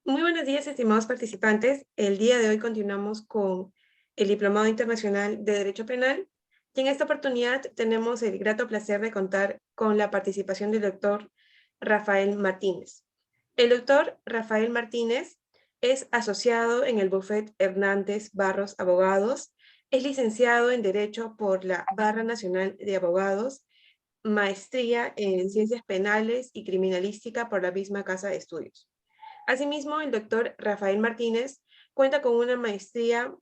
Muy buenos días, estimados participantes. El día de hoy continuamos con el Diplomado Internacional de Derecho Penal y en esta oportunidad tenemos el grato placer de contar con la participación del doctor Rafael Martínez. El doctor Rafael Martínez es asociado en el bufete Hernández Barros Abogados, es licenciado en Derecho por la Barra Nacional de Abogados, maestría en Ciencias Penales y Criminalística por la misma Casa de Estudios. Asimismo, el doctor Rafael Martínez cuenta con una maestría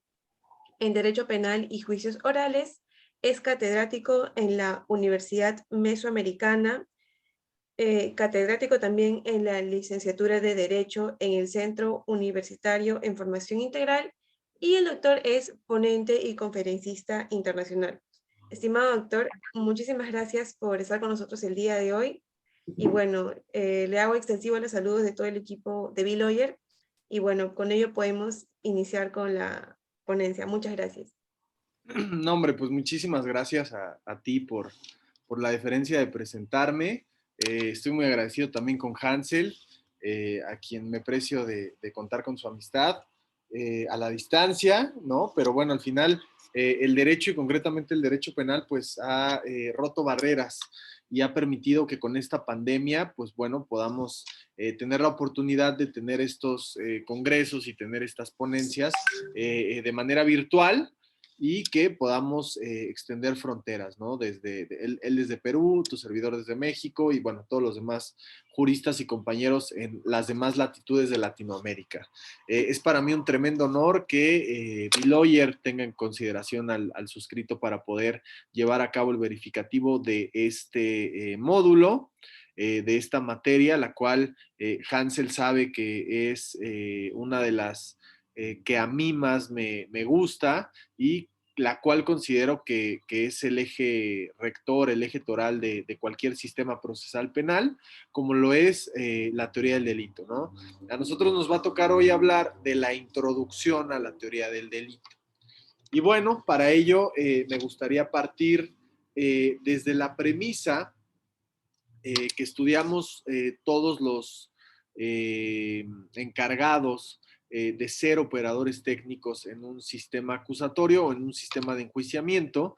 en Derecho Penal y Juicios Orales, es catedrático en la Universidad Mesoamericana, catedrático también en la licenciatura de Derecho en el Centro Universitario en Formación Integral y el doctor es ponente y conferencista internacional. Estimado doctor, muchísimas gracias por estar con nosotros el día de hoy. Y bueno, le hago extensivo los saludos de todo el equipo de B-Lawyer. Y bueno, con ello podemos iniciar con la ponencia. Muchas gracias. No, hombre, pues muchísimas gracias a ti por la deferencia de presentarme. Estoy muy agradecido también con Hansel, a quien me precio de contar con su amistad a la distancia, ¿no? Pero bueno, al final el derecho y concretamente el derecho penal pues ha roto barreras y ha permitido que con esta pandemia pues bueno, podamos tener la oportunidad de tener estos congresos y tener estas ponencias de manera virtual y que podamos extender fronteras, ¿no? Él desde Perú, tu servidor desde México y bueno, todos los demás juristas y compañeros en las demás latitudes de Latinoamérica. Es para mí un tremendo honor que B-Lawyer tenga en consideración al suscrito para poder llevar a cabo el verificativo de este módulo, de esta materia, la cual Hansel sabe que es una de las que a mí más me gusta y la cual considero que es el eje rector, el eje toral de cualquier sistema procesal penal, como lo es la teoría del delito, ¿no? A nosotros nos va a tocar hoy hablar de la introducción a la teoría del delito. Y bueno, para ello me gustaría partir desde la premisa que estudiamos todos los encargados de ser operadores técnicos en un sistema acusatorio o en un sistema de enjuiciamiento,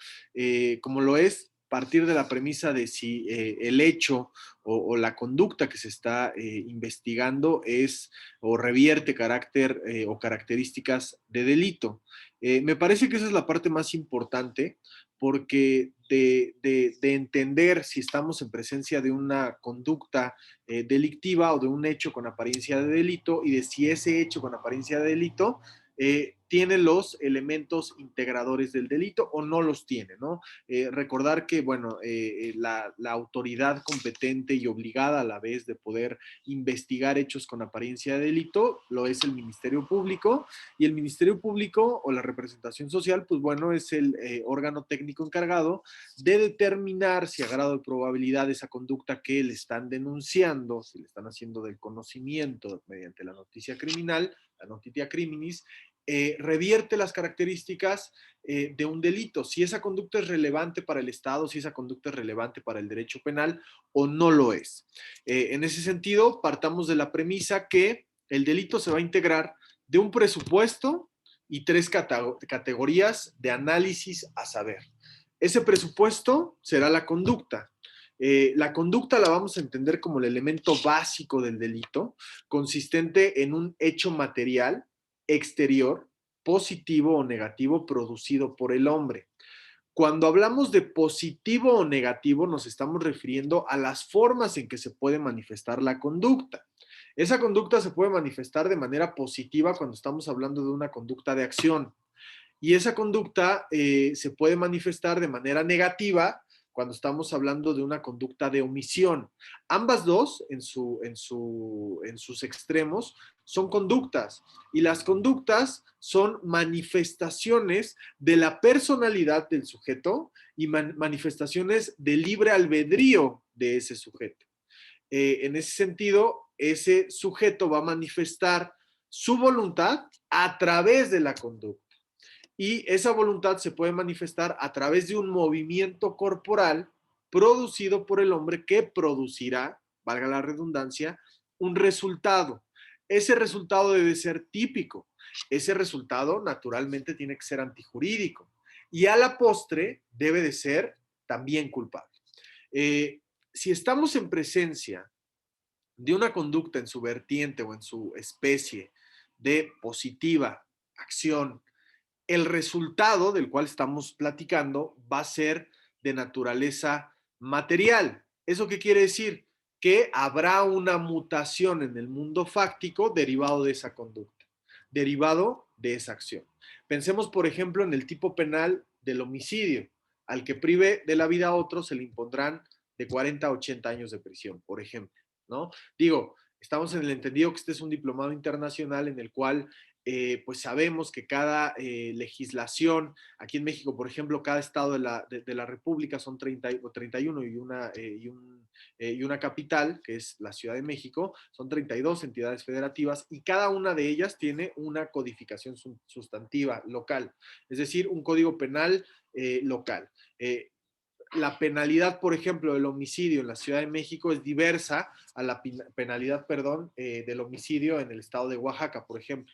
como lo es partir de la premisa de si el hecho o la conducta que se está investigando es o revierte carácter o características de delito. Me parece que esa es la parte más importante porque de entender si estamos en presencia de una conducta delictiva o de un hecho con apariencia de delito y de si ese hecho con apariencia de delito tiene los elementos integradores del delito o no los tiene, ¿no? Recordar que, bueno, la autoridad competente y obligada a la vez de poder investigar hechos con apariencia de delito lo es el Ministerio Público, y el Ministerio Público o la representación social, pues bueno, es el órgano técnico encargado de determinar si a grado de probabilidad esa conducta que le están denunciando, si le están haciendo del conocimiento mediante la noticia criminal, la notitia criminis, revierte las características de un delito, si esa conducta es relevante para el Estado, si esa conducta es relevante para el derecho penal o no lo es. En ese sentido, partamos de la premisa que el delito se va a integrar de un presupuesto y tres categorías de análisis a saber. Ese presupuesto será la conducta. La conducta la vamos a entender como el elemento básico del delito, consistente en un hecho material exterior, positivo o negativo, producido por el hombre. Cuando hablamos de positivo o negativo, nos estamos refiriendo a las formas en que se puede manifestar la conducta. Esa conducta se puede manifestar de manera positiva cuando estamos hablando de una conducta de acción. Y esa conducta se puede manifestar de manera negativa cuando estamos hablando de una conducta de omisión. Ambas dos, en sus extremos, son conductas. Y las conductas son manifestaciones de la personalidad del sujeto y manifestaciones del libre albedrío de ese sujeto. En ese sentido, ese sujeto va a manifestar su voluntad a través de la conducta. Y esa voluntad se puede manifestar a través de un movimiento corporal producido por el hombre que producirá, valga la redundancia, un resultado. Ese resultado debe ser típico. Ese resultado naturalmente tiene que ser antijurídico. Y a la postre debe de ser también culpable. Si estamos en presencia de una conducta en su vertiente o en su especie de positiva acción, el resultado del cual estamos platicando va a ser de naturaleza material. ¿Eso qué quiere decir? Que habrá una mutación en el mundo fáctico derivado de esa conducta, derivado de esa acción. Pensemos, por ejemplo, en el tipo penal del homicidio. Al que prive de la vida a otro se le impondrán de 40 a 80 años de prisión, por ejemplo, ¿no? Digo, estamos en el entendido que este es un diplomado internacional en el cual pues sabemos que cada legislación, aquí en México, por ejemplo, cada estado de la República son 30 o 31 y una capital, que es la Ciudad de México, son 32 entidades federativas y cada una de ellas tiene una codificación sustantiva local, es decir, un código penal local. La penalidad, por ejemplo, del homicidio en la Ciudad de México es diversa a la penalidad, perdón, del homicidio en el estado de Oaxaca, por ejemplo.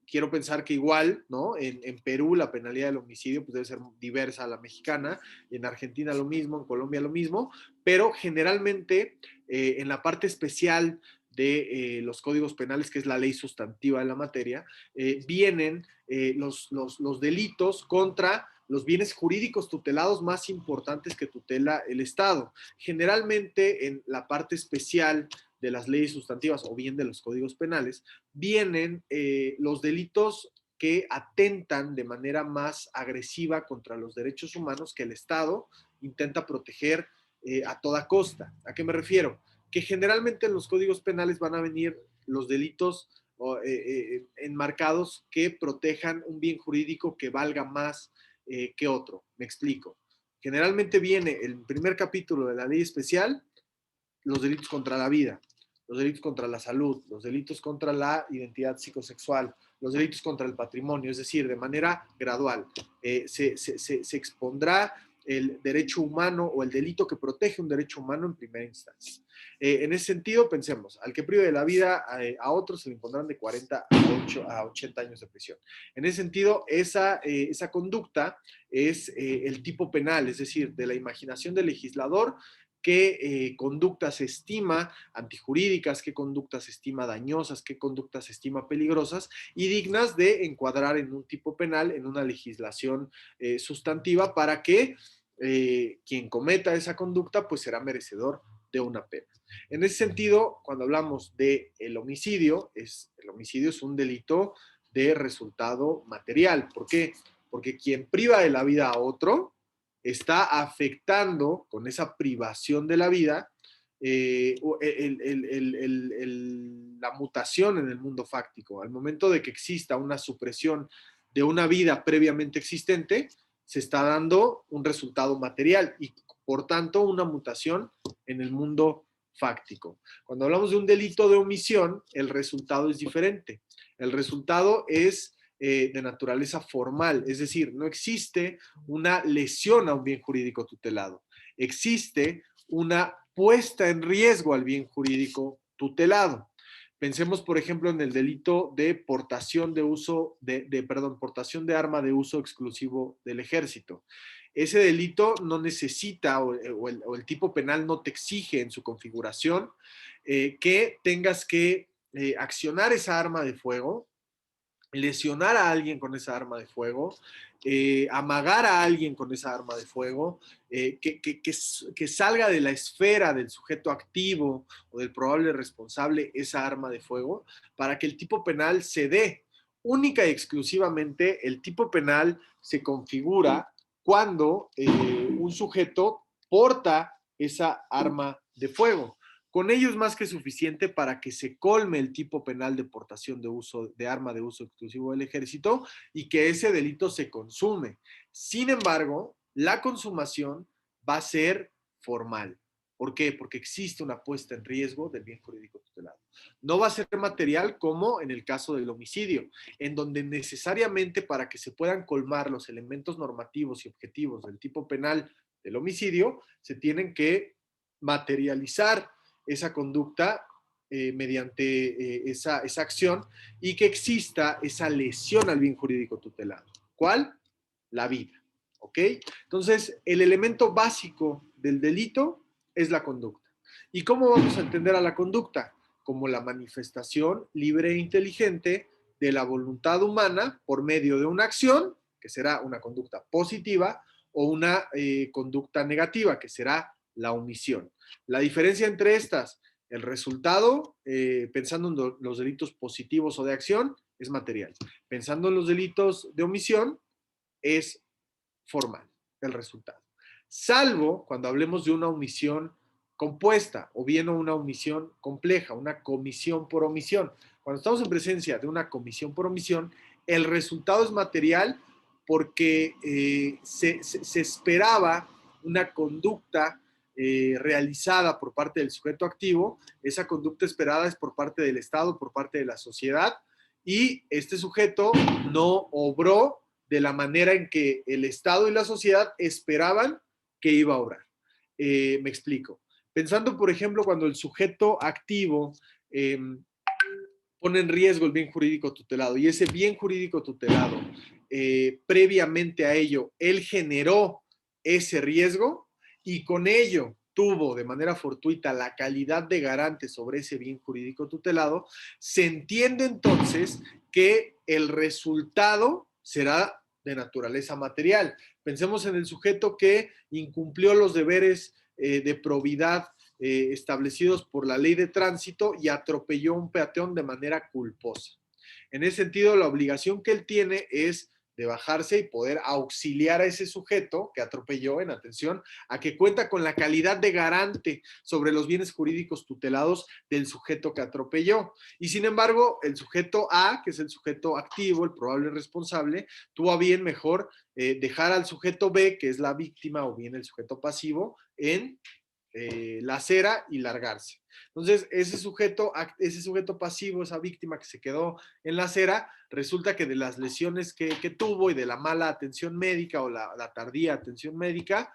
Quiero pensar que igual, ¿no? En Perú la penalidad del homicidio pues debe ser diversa a la mexicana, en Argentina lo mismo, en Colombia lo mismo, pero generalmente en la parte especial de los códigos penales, que es la ley sustantiva de la materia, vienen los delitos contra los bienes jurídicos tutelados más importantes que tutela el Estado. Generalmente en la parte especial de las leyes sustantivas o bien de los códigos penales, vienen los delitos que atentan de manera más agresiva contra los derechos humanos que el Estado intenta proteger a toda costa. ¿A qué me refiero? Que generalmente en los códigos penales van a venir los delitos enmarcados que protejan un bien jurídico que valga más que otro. Me explico. Generalmente viene el primer capítulo de la ley especial, los delitos contra la vida, los delitos contra la salud, los delitos contra la identidad psicosexual, los delitos contra el patrimonio, es decir, de manera gradual. Se expondrá el derecho humano o el delito que protege un derecho humano en primera instancia. En ese sentido, pensemos, al que prive de la vida a otros se le impondrán de 40 a 80 años de prisión. En ese sentido, esa conducta es el tipo penal, es decir, de la imaginación del legislador, qué conductas estima antijurídicas, qué conductas estima dañosas, qué conductas estima peligrosas y dignas de encuadrar en un tipo penal, en una legislación sustantiva para que quien cometa esa conducta pues será merecedor de una pena. En ese sentido, cuando hablamos de el homicidio es un delito de resultado material. ¿Por qué? Porque quien priva de la vida a otro está afectando con esa privación de la vida la mutación en el mundo fáctico. Al momento de que exista una supresión de una vida previamente existente, se está dando un resultado material y por tanto una mutación en el mundo fáctico. Cuando hablamos de un delito de omisión, el resultado es diferente. El resultado es de naturaleza formal, es decir, no existe una lesión a un bien jurídico tutelado, existe una puesta en riesgo al bien jurídico tutelado. Pensemos, por ejemplo, en el delito de portación de portación de arma de uso exclusivo del ejército. Ese delito no necesita o el tipo penal no te exige en su configuración que tengas que accionar esa arma de fuego, lesionar a alguien con esa arma de fuego, amagar a alguien con esa arma de fuego, que salga de la esfera del sujeto activo o del probable responsable esa arma de fuego, para que el tipo penal se dé. Única y exclusivamente el tipo penal se configura cuando un sujeto porta esa arma de fuego. Con ello es más que suficiente para que se colme el tipo penal de portación de arma de uso exclusivo del ejército y que ese delito se consume. Sin embargo, la consumación va a ser formal. ¿Por qué? Porque existe una puesta en riesgo del bien jurídico tutelado. No va a ser material como en el caso del homicidio, en donde necesariamente para que se puedan colmar los elementos normativos y objetivos del tipo penal del homicidio, se tienen que materializar esa conducta mediante esa acción y que exista esa lesión al bien jurídico tutelado. ¿Cuál? La vida. ¿Ok? Entonces, el elemento básico del delito es la conducta. ¿Y cómo vamos a entender a la conducta? Como la manifestación libre e inteligente de la voluntad humana por medio de una acción, que será una conducta positiva, o una conducta negativa, que será la omisión. La diferencia entre estas, el resultado, pensando en los delitos positivos o de acción, es material. Pensando en los delitos de omisión, es formal el resultado. Salvo cuando hablemos de una omisión compuesta o bien una omisión compleja, una comisión por omisión. Cuando estamos en presencia de una comisión por omisión, el resultado es material porque se esperaba una conducta realizada por parte del sujeto activo. Esa conducta esperada es por parte del Estado, por parte de la sociedad, y este sujeto no obró de la manera en que el Estado y la sociedad esperaban que iba a obrar. Me explico. Pensando, por ejemplo, cuando el sujeto activo pone en riesgo el bien jurídico tutelado y ese bien jurídico tutelado, previamente a ello, él generó ese riesgo y con ello tuvo de manera fortuita la calidad de garante sobre ese bien jurídico tutelado, se entiende entonces que el resultado será de naturaleza material. Pensemos en el sujeto que incumplió los deberes de probidad establecidos por la ley de tránsito y atropelló a un peatón de manera culposa. En ese sentido, la obligación que él tiene es de bajarse y poder auxiliar a ese sujeto que atropelló, en atención, a que cuenta con la calidad de garante sobre los bienes jurídicos tutelados del sujeto que atropelló. Y sin embargo, el sujeto A, que es el sujeto activo, el probable responsable, tuvo a bien mejor dejar al sujeto B, que es la víctima, o bien el sujeto pasivo, en la acera y largarse. Entonces, ese sujeto pasivo, esa víctima que se quedó en la acera, resulta que de las lesiones que tuvo y de la mala atención médica o la tardía atención médica,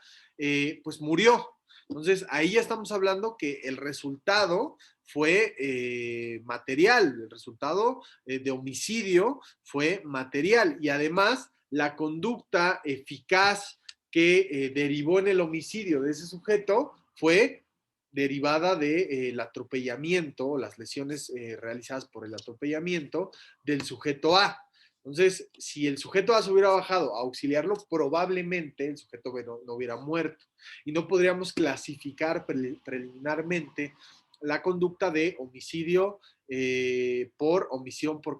pues murió. Entonces, ahí ya estamos hablando que el resultado fue material, el resultado de homicidio fue material y además la conducta eficaz que derivó en el homicidio de ese sujeto fue derivada del atropellamiento, las lesiones realizadas por el atropellamiento del sujeto A. Entonces, si el sujeto A se hubiera bajado a auxiliarlo, probablemente el sujeto B no hubiera muerto. Y no podríamos clasificar preliminarmente la conducta de homicidio por omisión, por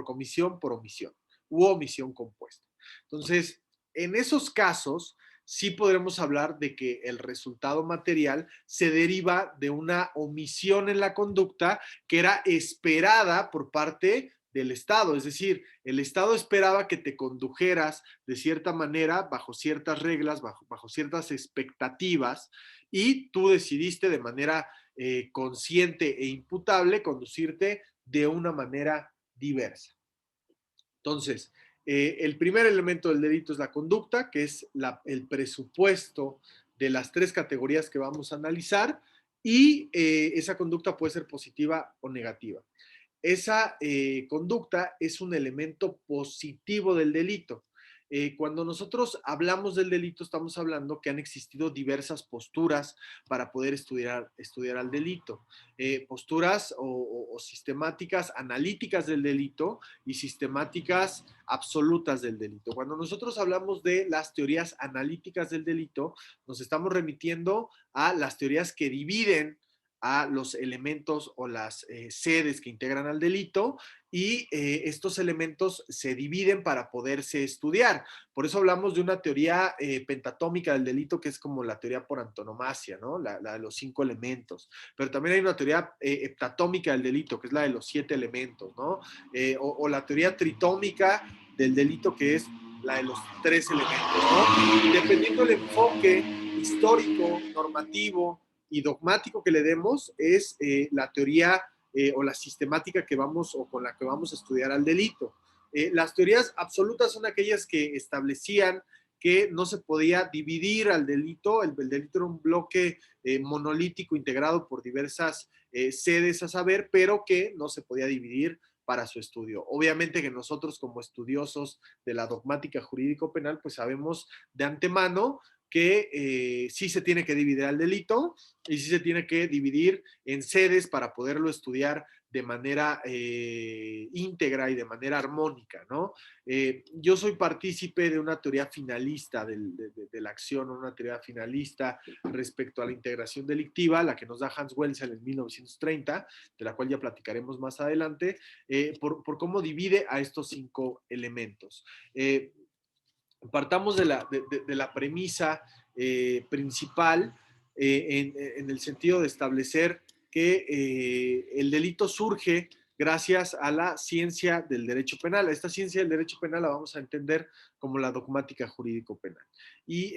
comisión, por omisión, u omisión compuesta. Entonces, en esos casos, sí podremos hablar de que el resultado material se deriva de una omisión en la conducta que era esperada por parte del Estado. Es decir, el Estado esperaba que te condujeras de cierta manera, bajo ciertas reglas, bajo ciertas expectativas, y tú decidiste de manera consciente e imputable conducirte de una manera diversa. Entonces, el primer elemento del delito es la conducta, que es el presupuesto de las tres categorías que vamos a analizar, y esa conducta puede ser positiva o negativa. Esa conducta es un elemento positivo del delito. Cuando nosotros hablamos del delito, estamos hablando que han existido diversas posturas para poder estudiar al delito. Posturas o sistemáticas analíticas del delito y sistemáticas absolutas del delito. Cuando nosotros hablamos de las teorías analíticas del delito, nos estamos remitiendo a las teorías que dividen a los elementos o las sedes que integran al delito, y estos elementos se dividen para poderse estudiar. Por eso hablamos de una teoría pentatómica del delito, que es como la teoría por antonomasia, ¿no? La de los 5 elementos. Pero también hay una teoría heptatómica del delito, que es la de los 7 elementos, ¿no? O la teoría tritómica del delito, que es la de los 3 elementos, ¿no? Dependiendo del enfoque histórico, normativo y dogmático que le demos, es la teoría o la sistemática que vamos o con la que vamos a estudiar al delito. Las teorías absolutas son aquellas que establecían que no se podía dividir al delito. El delito era un bloque monolítico integrado por diversas sedes a saber, pero que no se podía dividir para su estudio. Obviamente que nosotros como estudiosos de la dogmática jurídico-penal, pues sabemos de antemano que sí se tiene que dividir al delito y sí se tiene que dividir en sedes para poderlo estudiar de manera íntegra y de manera armónica, ¿no? Yo soy partícipe de una teoría finalista de la acción, una teoría finalista respecto a la integración delictiva, la que nos da Hans Welzel en 1930, de la cual ya platicaremos más adelante, por cómo divide a estos 5 elementos. Partamos de la premisa principal en el sentido de establecer que el delito surge gracias a la ciencia del derecho penal. Esta ciencia del derecho penal la vamos a entender como la dogmática jurídico-penal. Y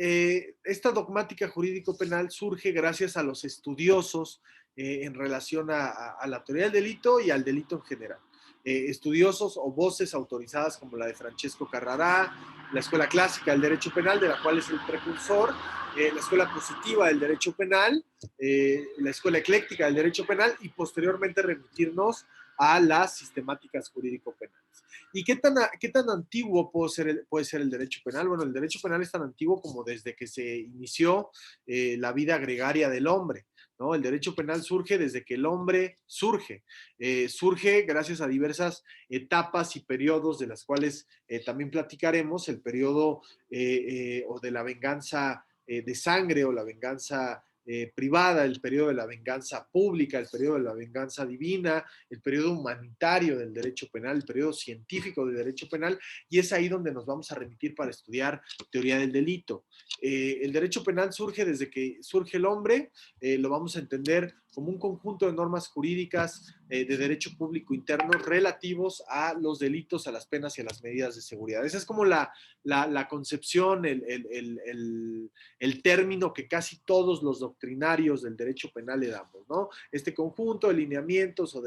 esta dogmática jurídico-penal surge gracias a los estudiosos en relación a la teoría del delito y al delito en general. Estudiosos o voces autorizadas como la de Francesco Carrará, la escuela clásica del derecho penal, de la cual es el precursor, la escuela positiva del derecho penal, la escuela ecléctica del derecho penal y posteriormente remitirnos a las sistemáticas jurídico-penales. ¿Y qué tan antiguo puede ser el derecho penal? Bueno, el derecho penal es tan antiguo como desde que se inició la vida gregaria del hombre, ¿no? El derecho penal surge desde que el hombre surge. Surge gracias a diversas etapas y periodos de las cuales también platicaremos, el periodo o de la venganza de sangre o la venganza privada, el periodo de la venganza pública, el periodo de la venganza divina, el periodo humanitario del derecho penal, el periodo científico del derecho penal, y es ahí donde nos vamos a remitir para estudiar teoría del delito. El derecho penal surge desde que surge el hombre, lo vamos a entender como un conjunto de normas jurídicas de derecho público interno relativos a los delitos, a las penas y a las medidas de seguridad. Esa es como la concepción, el término que casi todos los doctrinarios del derecho penal le damos, ¿no? Este conjunto de lineamientos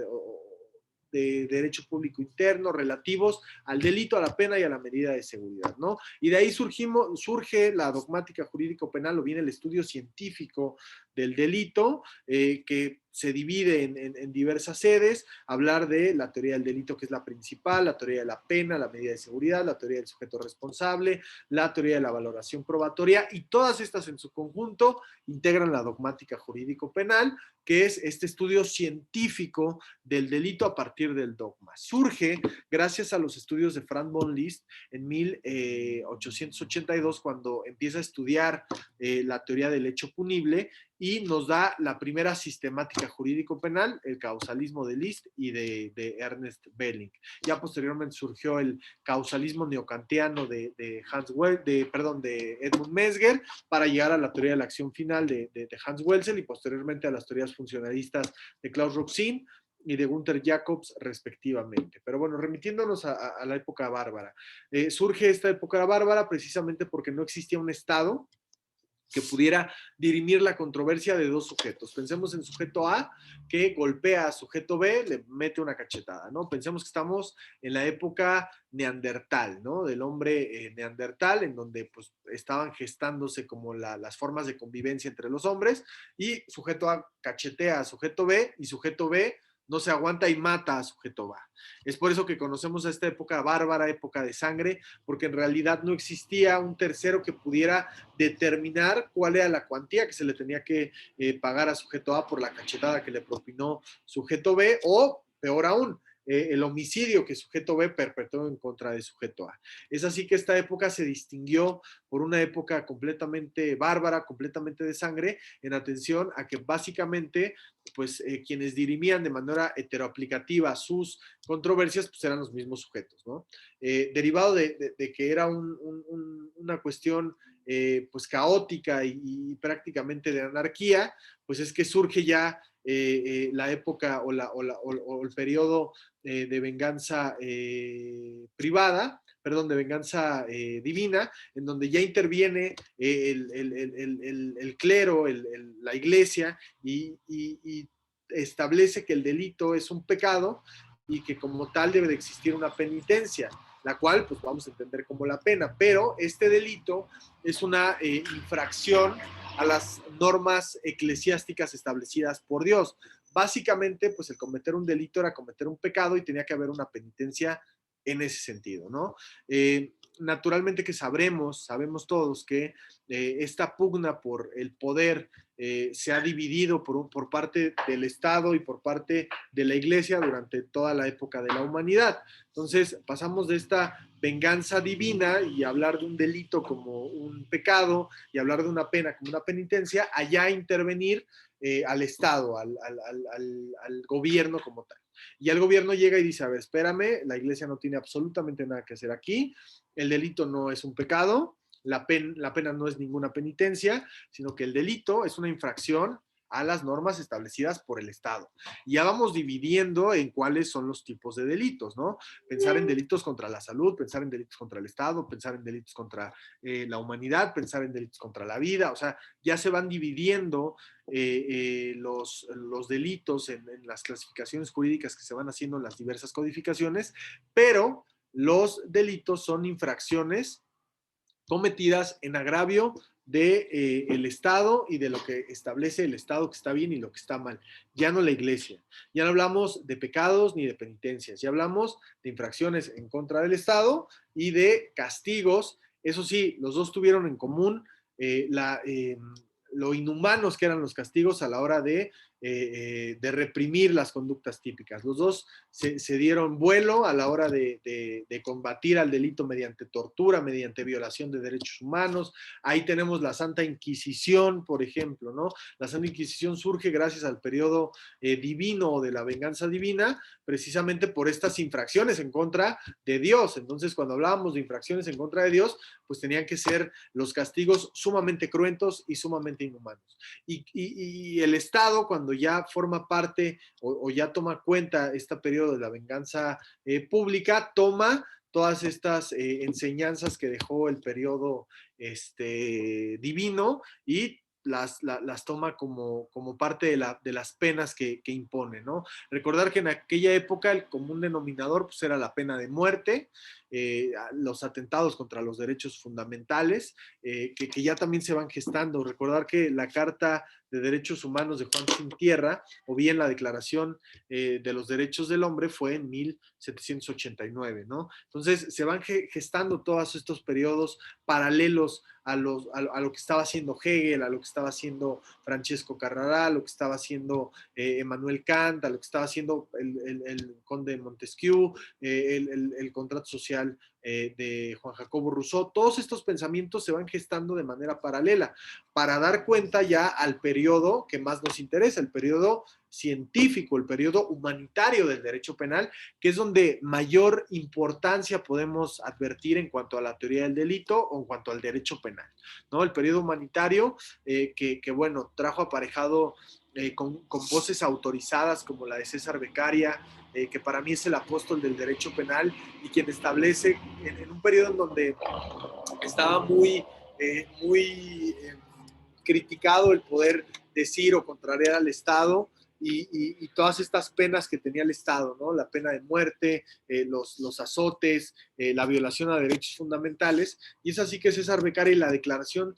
de derecho público interno relativos al delito, a la pena y a la medida de seguridad, ¿no? Y de ahí surge la dogmática jurídico-penal o bien el estudio científico del delito, que se divide en diversas sedes, hablar de la teoría del delito, que es la principal, la teoría de la pena, la medida de seguridad, la teoría del sujeto responsable, la teoría de la valoración probatoria, y todas estas en su conjunto integran la dogmática jurídico-penal, que es este estudio científico del delito a partir del dogma. Surge gracias a los estudios de Franz von Liszt en 1882, cuando empieza a estudiar la teoría del hecho punible y nos da la primera sistemática jurídico-penal, el causalismo de Liszt y de Ernest Belling. Ya posteriormente surgió el causalismo neocantiano de Edmund Mesger, para llegar a la teoría de la acción final de Hans Welzel y posteriormente a las teorías funcionalistas de Klaus Roxin y de Gunther Jacobs respectivamente. Pero bueno, remitiéndonos a la época bárbara. Surge esta época bárbara precisamente porque no existía un Estado que pudiera dirimir la controversia de dos sujetos. Pensemos en sujeto A, que golpea a sujeto B, le mete una cachetada, ¿no? Pensemos que estamos en la época neandertal, ¿no? Del hombre neandertal, en donde pues estaban gestándose como las formas de convivencia entre los hombres, y sujeto A cachetea a sujeto B, y sujeto B no se aguanta y mata a sujeto A. Es por eso que conocemos a esta época bárbara, época de sangre, porque en realidad no existía un tercero que pudiera determinar cuál era la cuantía que se le tenía que pagar a sujeto A por la cachetada que le propinó sujeto B, o peor aún, el homicidio que sujeto B perpetró en contra de sujeto A. Es así que esta época se distinguió por una época completamente bárbara, completamente de sangre, en atención a que básicamente pues quienes dirimían de manera heteroaplicativa sus controversias pues eran los mismos sujetos, ¿no? Derivado de que era una cuestión pues caótica y prácticamente de anarquía, pues es que surge ya la época o el periodo de venganza privada, perdón, de venganza divina, en donde ya interviene el clero, la iglesia, y establece que el delito es un pecado y que como tal debe de existir una penitencia. la cual pues vamos a entender como la pena, pero este delito es una infracción a las normas eclesiásticas establecidas por Dios. Básicamente, pues el cometer un delito era cometer un pecado y tenía que haber una penitencia en ese sentido, ¿no? Naturalmente que sabemos todos que esta pugna por el poder se ha dividido por parte del Estado y por parte de la Iglesia durante toda la época de la humanidad. Entonces pasamos de esta venganza divina y hablar de un delito como un pecado y hablar de una pena como una penitencia, allá intervenir al Estado, al gobierno como tal. Y el gobierno llega y dice, a ver, espérame, la iglesia no tiene absolutamente nada que hacer aquí, el delito no es un pecado, la pena no es ninguna penitencia, sino que el delito es una infracción a las normas establecidas por el Estado. Y ya vamos dividiendo en cuáles son los tipos de delitos, ¿no? Pensar en delitos contra la salud, pensar en delitos contra el Estado, pensar en delitos contra la humanidad, pensar en delitos contra la vida, o sea, ya se van dividiendo los delitos en las clasificaciones jurídicas que se van haciendo en las diversas codificaciones, pero los delitos son infracciones cometidas en agravio de el Estado y de lo que establece el Estado que está bien y lo que está mal. Ya no la iglesia. Ya no hablamos de pecados ni de penitencias. Ya hablamos de infracciones en contra del Estado y de castigos. Eso sí, los dos tuvieron en común lo inhumanos que eran los castigos a la hora de reprimir las conductas típicas. Los dos se dieron vuelo a la hora de combatir al delito mediante tortura, mediante violación de derechos humanos. Ahí tenemos la Santa Inquisición, por ejemplo, ¿no? La Santa Inquisición surge gracias al periodo divino o de la venganza divina, precisamente por estas infracciones en contra de Dios. Entonces, cuando hablábamos de infracciones en contra de Dios, pues tenían que ser los castigos sumamente cruentos y sumamente inhumanos. Y el Estado, cuando ya forma parte o ya toma cuenta este periodo de la venganza pública, toma todas estas enseñanzas que dejó el periodo divino y las toma como parte de las penas que impone, ¿no? Recordar que en aquella época el común denominador pues, era la pena de muerte, los atentados contra los derechos fundamentales, que ya también se van gestando. Recordar que la Carta de Derechos Humanos de Juan Sin Tierra, o bien la Declaración de los Derechos del Hombre, fue en 1789, ¿no? Entonces se van gestando todos estos periodos paralelos a lo que estaba haciendo Hegel, a lo que estaba haciendo Francesco Carrara, a lo que estaba haciendo Emmanuel Kant, a lo que estaba haciendo el conde de Montesquieu, el contrato social de Juan Jacobo Rousseau. Todos estos pensamientos se van gestando de manera paralela para dar cuenta ya al periodo que más nos interesa, el periodo científico, el periodo humanitario del derecho penal, que es donde mayor importancia podemos advertir en cuanto a la teoría del delito o en cuanto al derecho penal, ¿no? El periodo humanitario que bueno, trajo aparejado con voces autorizadas como la de César Beccaria, que para mí es el apóstol del derecho penal y quien establece en un periodo en donde estaba muy criticado el poder decir o contrariar al Estado y todas estas penas que tenía el Estado, ¿no? La pena de muerte, los azotes, la violación a derechos fundamentales. Y es así que César Beccaria y la Declaración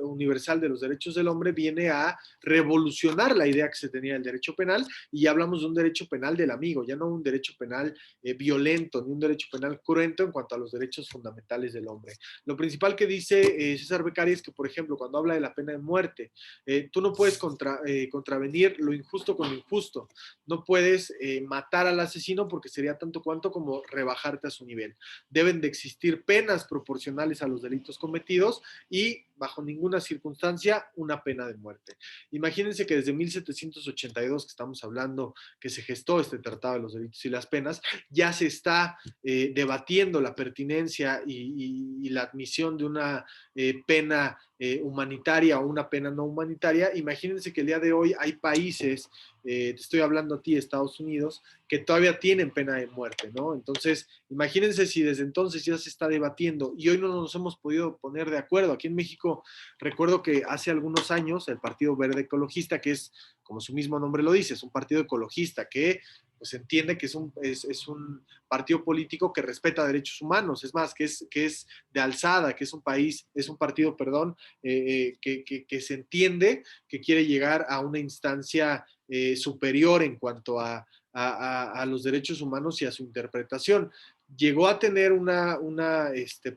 Universal de los Derechos del Hombre viene a revolucionar la idea que se tenía del derecho penal y ya hablamos de un derecho penal del amigo, ya no un derecho penal violento, ni un derecho penal cruento en cuanto a los derechos fundamentales del hombre. Lo principal que dice César Beccaria es que, por ejemplo, cuando habla de la pena de muerte, tú no puedes contravenir lo injusto con lo injusto. No puedes matar al asesino porque sería tanto cuanto como rebajarte a su nivel. Deben de existir penas proporcionales a los delitos cometidos y bajo ninguna circunstancia una pena de muerte. Imagínense que desde 1782, que estamos hablando, que se gestó este Tratado de los Delitos y las Penas, ya se está debatiendo la pertinencia y la admisión de una pena humanitaria o una pena no humanitaria. Imagínense que el día de hoy hay países, te estoy hablando a ti, Estados Unidos, que todavía tienen pena de muerte, ¿no? Entonces, imagínense si desde entonces ya se está debatiendo y hoy no nos hemos podido poner de acuerdo. Aquí en México, recuerdo que hace algunos años el Partido Verde Ecologista, que es, como su mismo nombre lo dice, es un partido ecologista que pues entiende que es un partido político que respeta derechos humanos, es más, que es de alzada, que es un país, es un partido, perdón, que se entiende que quiere llegar a una instancia superior en cuanto a los derechos humanos y a su interpretación. Llegó a tener una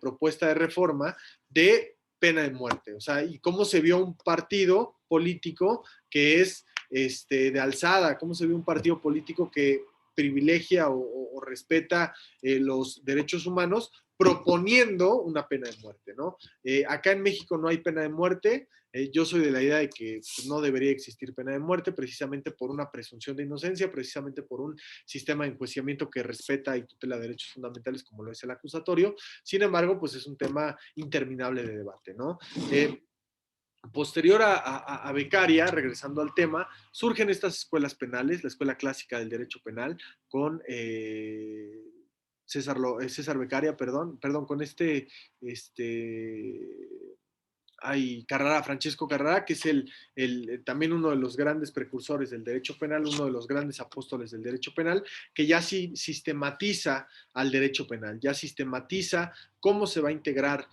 propuesta de reforma de pena de muerte, o sea, y cómo se vio un partido político que es de alzada, cómo se vio un partido político que privilegia o respeta los derechos humanos proponiendo una pena de muerte, ¿no? Acá en México no hay pena de muerte. Yo soy de la idea de que pues, no debería existir pena de muerte precisamente por una presunción de inocencia, precisamente por un sistema de enjuiciamiento que respeta y tutela derechos fundamentales como lo es el acusatorio. Sin embargo, pues es un tema interminable de debate, ¿no? Posterior a Beccaria, regresando al tema, surgen estas escuelas penales, la escuela clásica del derecho penal, con César Beccaria, perdón, con Carrara, Francesco Carrara, que es también uno de los grandes precursores del derecho penal, uno de los grandes apóstoles del derecho penal, que ya sí sistematiza al derecho penal, ya sistematiza cómo se va a integrar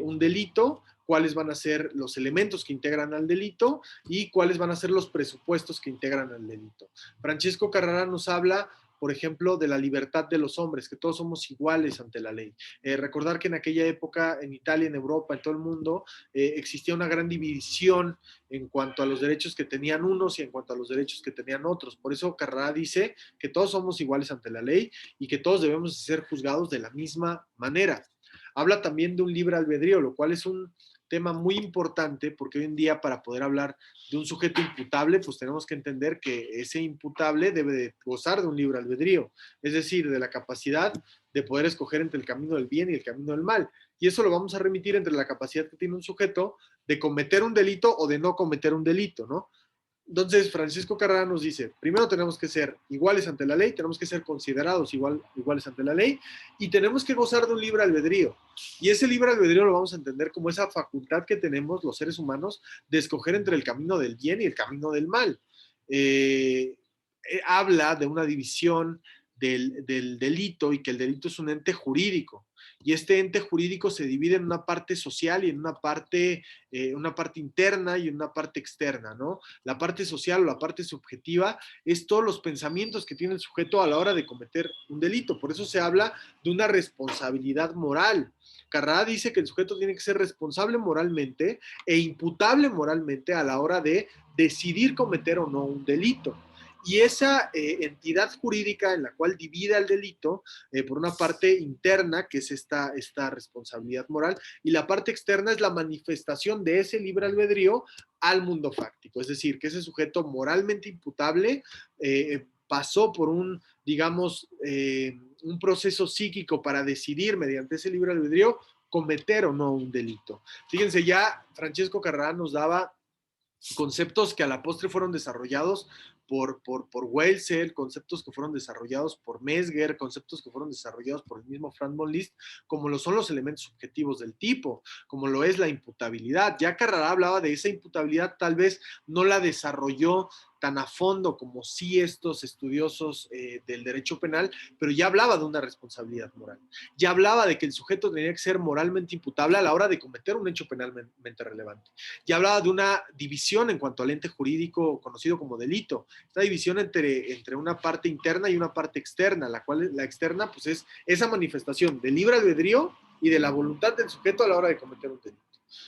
un delito, cuáles van a ser los elementos que integran al delito y cuáles van a ser los presupuestos que integran al delito. Francesco Carrara nos habla, por ejemplo, de la libertad de los hombres, que todos somos iguales ante la ley. Recordar que en aquella época, en Italia, en Europa, en todo el mundo, existía una gran división en cuanto a los derechos que tenían unos y en cuanto a los derechos que tenían otros. Por eso Carrara dice que todos somos iguales ante la ley y que todos debemos ser juzgados de la misma manera. Habla también de un libre albedrío, lo cual es un tema muy importante porque hoy en día para poder hablar de un sujeto imputable, pues tenemos que entender que ese imputable debe de gozar de un libre albedrío, es decir, de la capacidad de poder escoger entre el camino del bien y el camino del mal. Y eso lo vamos a remitir entre la capacidad que tiene un sujeto de cometer un delito o de no cometer un delito, ¿no? Entonces, Francisco Carrera nos dice, primero tenemos que ser iguales ante la ley, tenemos que ser considerados iguales ante la ley y tenemos que gozar de un libre albedrío. Y ese libre albedrío lo vamos a entender como esa facultad que tenemos los seres humanos de escoger entre el camino del bien y el camino del mal. Habla de una división del delito y que el delito es un ente jurídico. Y este ente jurídico se divide en una parte social y en una parte interna y en una parte externa, ¿no? La parte social o la parte subjetiva es todos los pensamientos que tiene el sujeto a la hora de cometer un delito. Por eso se habla de una responsabilidad moral. Carrara dice que el sujeto tiene que ser responsable moralmente e imputable moralmente a la hora de decidir cometer o no un delito. Y esa entidad jurídica en la cual divide el delito, por una parte interna, que es esta responsabilidad moral, y la parte externa es la manifestación de ese libre albedrío al mundo fáctico. Es decir, que ese sujeto moralmente imputable pasó por digamos, un proceso psíquico para decidir mediante ese libre albedrío cometer o no un delito. Fíjense, ya Francesco Carrara nos daba conceptos que a la postre fueron desarrollados por Welsel, conceptos que fueron desarrollados por Mesger, conceptos que fueron desarrollados por el mismo Frank von Liszt, como lo son los elementos subjetivos del tipo, como lo es la imputabilidad. Ya Carrara hablaba de esa imputabilidad, tal vez no la desarrolló tan a fondo como sí estos estudiosos del derecho penal, pero ya hablaba de una responsabilidad moral. Ya hablaba de que el sujeto tenía que ser moralmente imputable a la hora de cometer un hecho penalmente relevante. Ya hablaba de una división en cuanto al ente jurídico conocido como delito. Esta división entre una parte interna y una parte externa, la cual la externa pues es esa manifestación del libre albedrío y de la voluntad del sujeto a la hora de cometer un delito.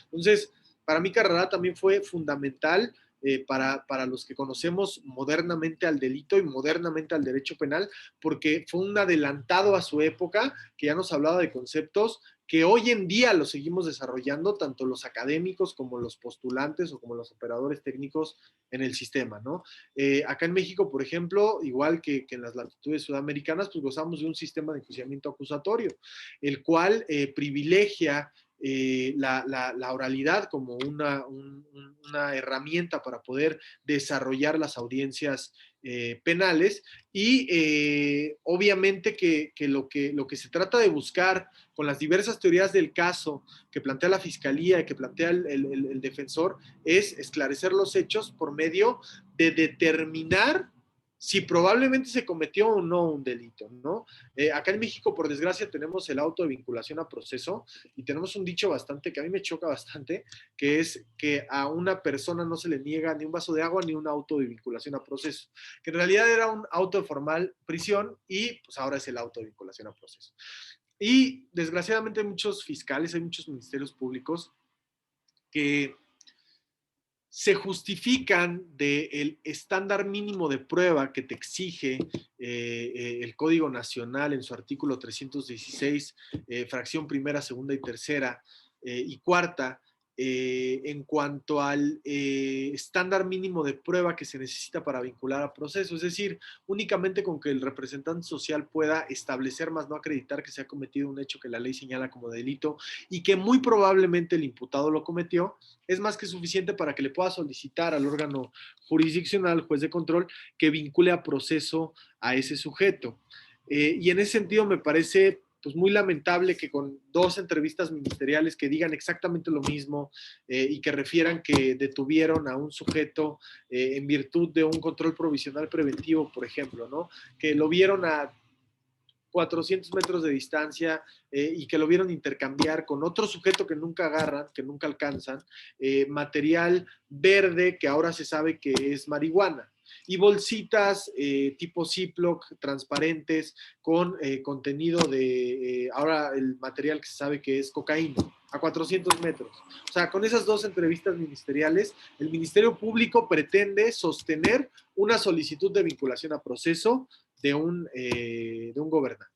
Entonces, para mí Carrara también fue fundamental para los que conocemos modernamente al delito y modernamente al derecho penal, porque fue un adelantado a su época que ya nos hablaba de conceptos que hoy en día los seguimos desarrollando, tanto los académicos como los postulantes o como los operadores técnicos en el sistema, ¿no? Acá en México, por ejemplo, igual que en las latitudes sudamericanas, pues gozamos de un sistema de enjuiciamiento acusatorio, el cual privilegia la oralidad como una herramienta para poder desarrollar las audiencias penales y obviamente que lo que se trata de buscar con las diversas teorías del caso que plantea la fiscalía y que plantea el defensor es esclarecer los hechos por medio de determinar si probablemente se cometió o no un delito, ¿no? Acá en México, por desgracia, tenemos el auto de vinculación a proceso y tenemos un dicho bastante, que a mí me choca bastante, que es que a una persona no se le niega ni un vaso de agua ni un auto de vinculación a proceso, que en realidad era un auto de formal prisión y pues ahora es el auto de vinculación a proceso. Y desgraciadamente hay muchos fiscales, hay muchos ministerios públicos que se justifican del estándar mínimo de prueba que te exige el Código Nacional en su artículo 316, fracción primera, segunda y tercera y cuarta, en cuanto al estándar mínimo de prueba que se necesita para vincular a proceso. Es decir, únicamente con que el representante social pueda establecer, más no acreditar que se ha cometido un hecho que la ley señala como delito y que muy probablemente el imputado lo cometió, es más que suficiente para que le pueda solicitar al órgano jurisdiccional, juez de control, que vincule a proceso a ese sujeto. Y en ese sentido me parece pues muy lamentable que con 2 entrevistas ministeriales que digan exactamente lo mismo y que refieran que detuvieron a un sujeto en virtud de un control provisional preventivo, por ejemplo, ¿no? Que lo vieron a 400 metros de distancia y que lo vieron intercambiar con otro sujeto que nunca agarran, que nunca alcanzan, material verde que ahora se sabe que es marihuana. Y bolsitas tipo Ziploc, transparentes, con contenido de, ahora el material que se sabe que es cocaína, a 400 metros. O sea, con esas 2 entrevistas ministeriales, el Ministerio Público pretende sostener una solicitud de vinculación a proceso de un gobernante.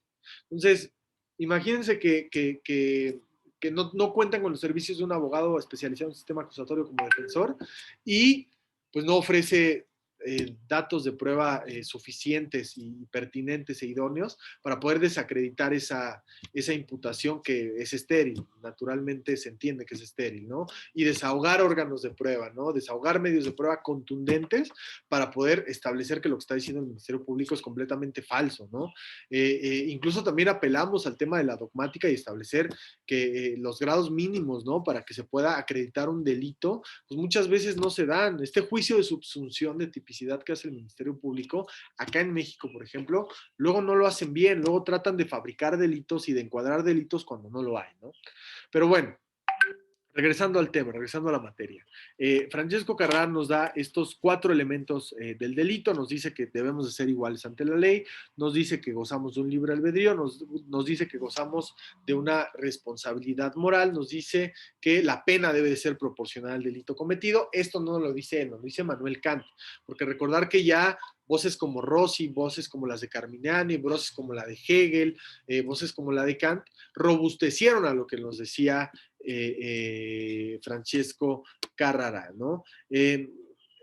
Entonces, imagínense que no cuentan con los servicios de un abogado especializado en sistema acusatorio como defensor y pues no ofrece datos de prueba suficientes y pertinentes e idóneos para poder desacreditar esa imputación que es estéril, naturalmente se entiende que es estéril, ¿no? Y desahogar órganos de prueba, ¿no? Desahogar medios de prueba contundentes para poder establecer que lo que está diciendo el Ministerio Público es completamente falso, ¿no? Incluso también apelamos al tema de la dogmática y establecer que los grados mínimos, ¿no? Para que se pueda acreditar un delito, pues muchas veces no se dan. Este juicio de subsunción de tipicidad que hace el Ministerio Público, acá en México, por ejemplo, luego no lo hacen bien, luego tratan de fabricar delitos y de encuadrar delitos cuando no lo hay, ¿no? Pero bueno, regresando al tema, regresando a la materia. Francesco Carrara nos da estos 4 elementos del delito, nos dice que debemos de ser iguales ante la ley, nos dice que gozamos de un libre albedrío, nos dice que gozamos de una responsabilidad moral, nos dice que la pena debe de ser proporcional al delito cometido. Esto no lo dice él, lo dice Manuel Kant, porque recordar que ya voces como Rossi, voces como las de Carminiani, voces como la de Hegel, voces como la de Kant, robustecieron a lo que nos decía Francesco Carrara, ¿no?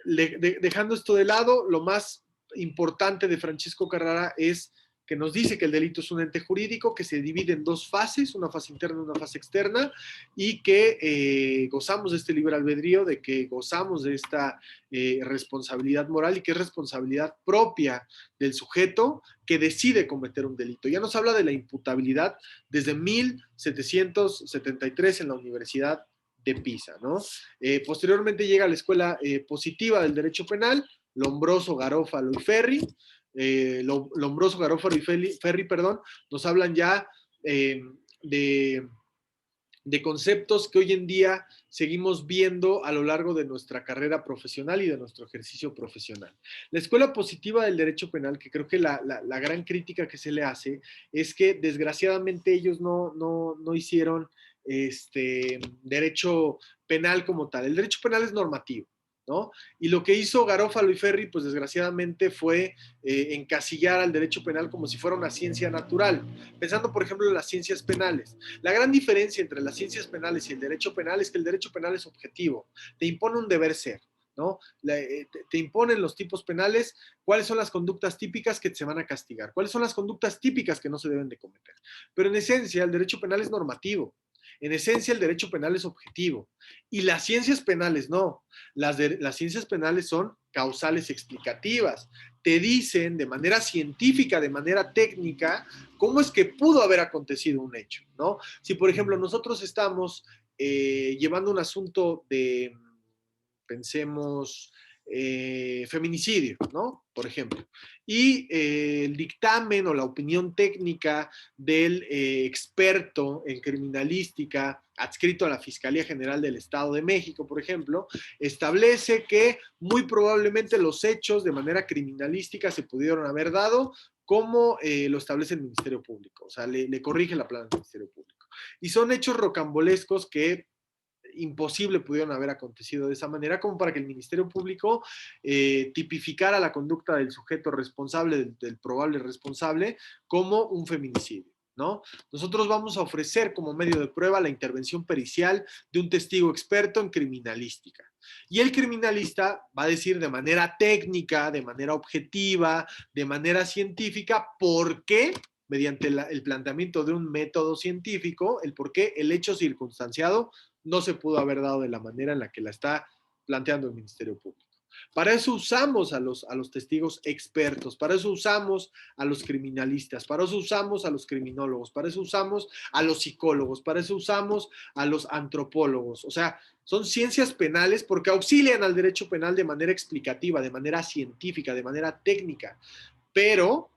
Dejando esto de lado, lo más importante de Francesco Carrara es que nos dice que el delito es un ente jurídico que se divide en 2 fases, una fase interna y una fase externa, y que gozamos de este libre albedrío, de que gozamos de esta responsabilidad moral y que es responsabilidad propia del sujeto que decide cometer un delito. Ya nos habla de la imputabilidad desde 1773 en la Universidad de Pisa, ¿no? Posteriormente llega a la escuela positiva del derecho penal, Lombroso, Garófalo y Ferri. Lombroso, Garófalo y Ferri, perdón, nos hablan ya de conceptos que hoy en día seguimos viendo a lo largo de nuestra carrera profesional y de nuestro ejercicio profesional. La escuela positiva del derecho penal, que creo que la gran crítica que se le hace es que desgraciadamente ellos no hicieron derecho penal como tal. El derecho penal es normativo, ¿no? Y lo que hizo Garófalo y Ferri, pues desgraciadamente fue encasillar al derecho penal como si fuera una ciencia natural, pensando por ejemplo en las ciencias penales. La gran diferencia entre las ciencias penales y el derecho penal es que el derecho penal es objetivo, te impone un deber ser, ¿no? Te imponen los tipos penales, cuáles son las conductas típicas que se van a castigar, cuáles son las conductas típicas que no se deben de cometer. Pero en esencia el derecho penal es normativo. En esencia, el derecho penal es objetivo y las ciencias penales no. Las ciencias penales son causales explicativas. Te dicen de manera científica, de manera técnica, cómo es que pudo haber acontecido un hecho, ¿no? Si, por ejemplo, nosotros estamos llevando un asunto de, pensemos, feminicidio, ¿no? Por ejemplo. Y el dictamen o la opinión técnica del experto en criminalística adscrito a la Fiscalía General del Estado de México, por ejemplo, establece que muy probablemente los hechos de manera criminalística se pudieron haber dado como lo establece el Ministerio Público, o sea, le corrige la plana del Ministerio Público. Y son hechos rocambolescos que imposible pudieron haber acontecido de esa manera, como para que el Ministerio Público tipificara la conducta del sujeto responsable, del probable responsable, como un feminicidio, ¿no? Nosotros vamos a ofrecer como medio de prueba la intervención pericial de un testigo experto en criminalística. Y el criminalista va a decir de manera técnica, de manera objetiva, de manera científica, por qué, mediante el planteamiento de un método científico, el por qué el hecho circunstanciado no se pudo haber dado de la manera en la que la está planteando el Ministerio Público. Para eso usamos a los testigos expertos, para eso usamos a los criminalistas, para eso usamos a los criminólogos, para eso usamos a los psicólogos, para eso usamos a los antropólogos. O sea, son ciencias penales porque auxilian al derecho penal de manera explicativa, de manera científica, de manera técnica, pero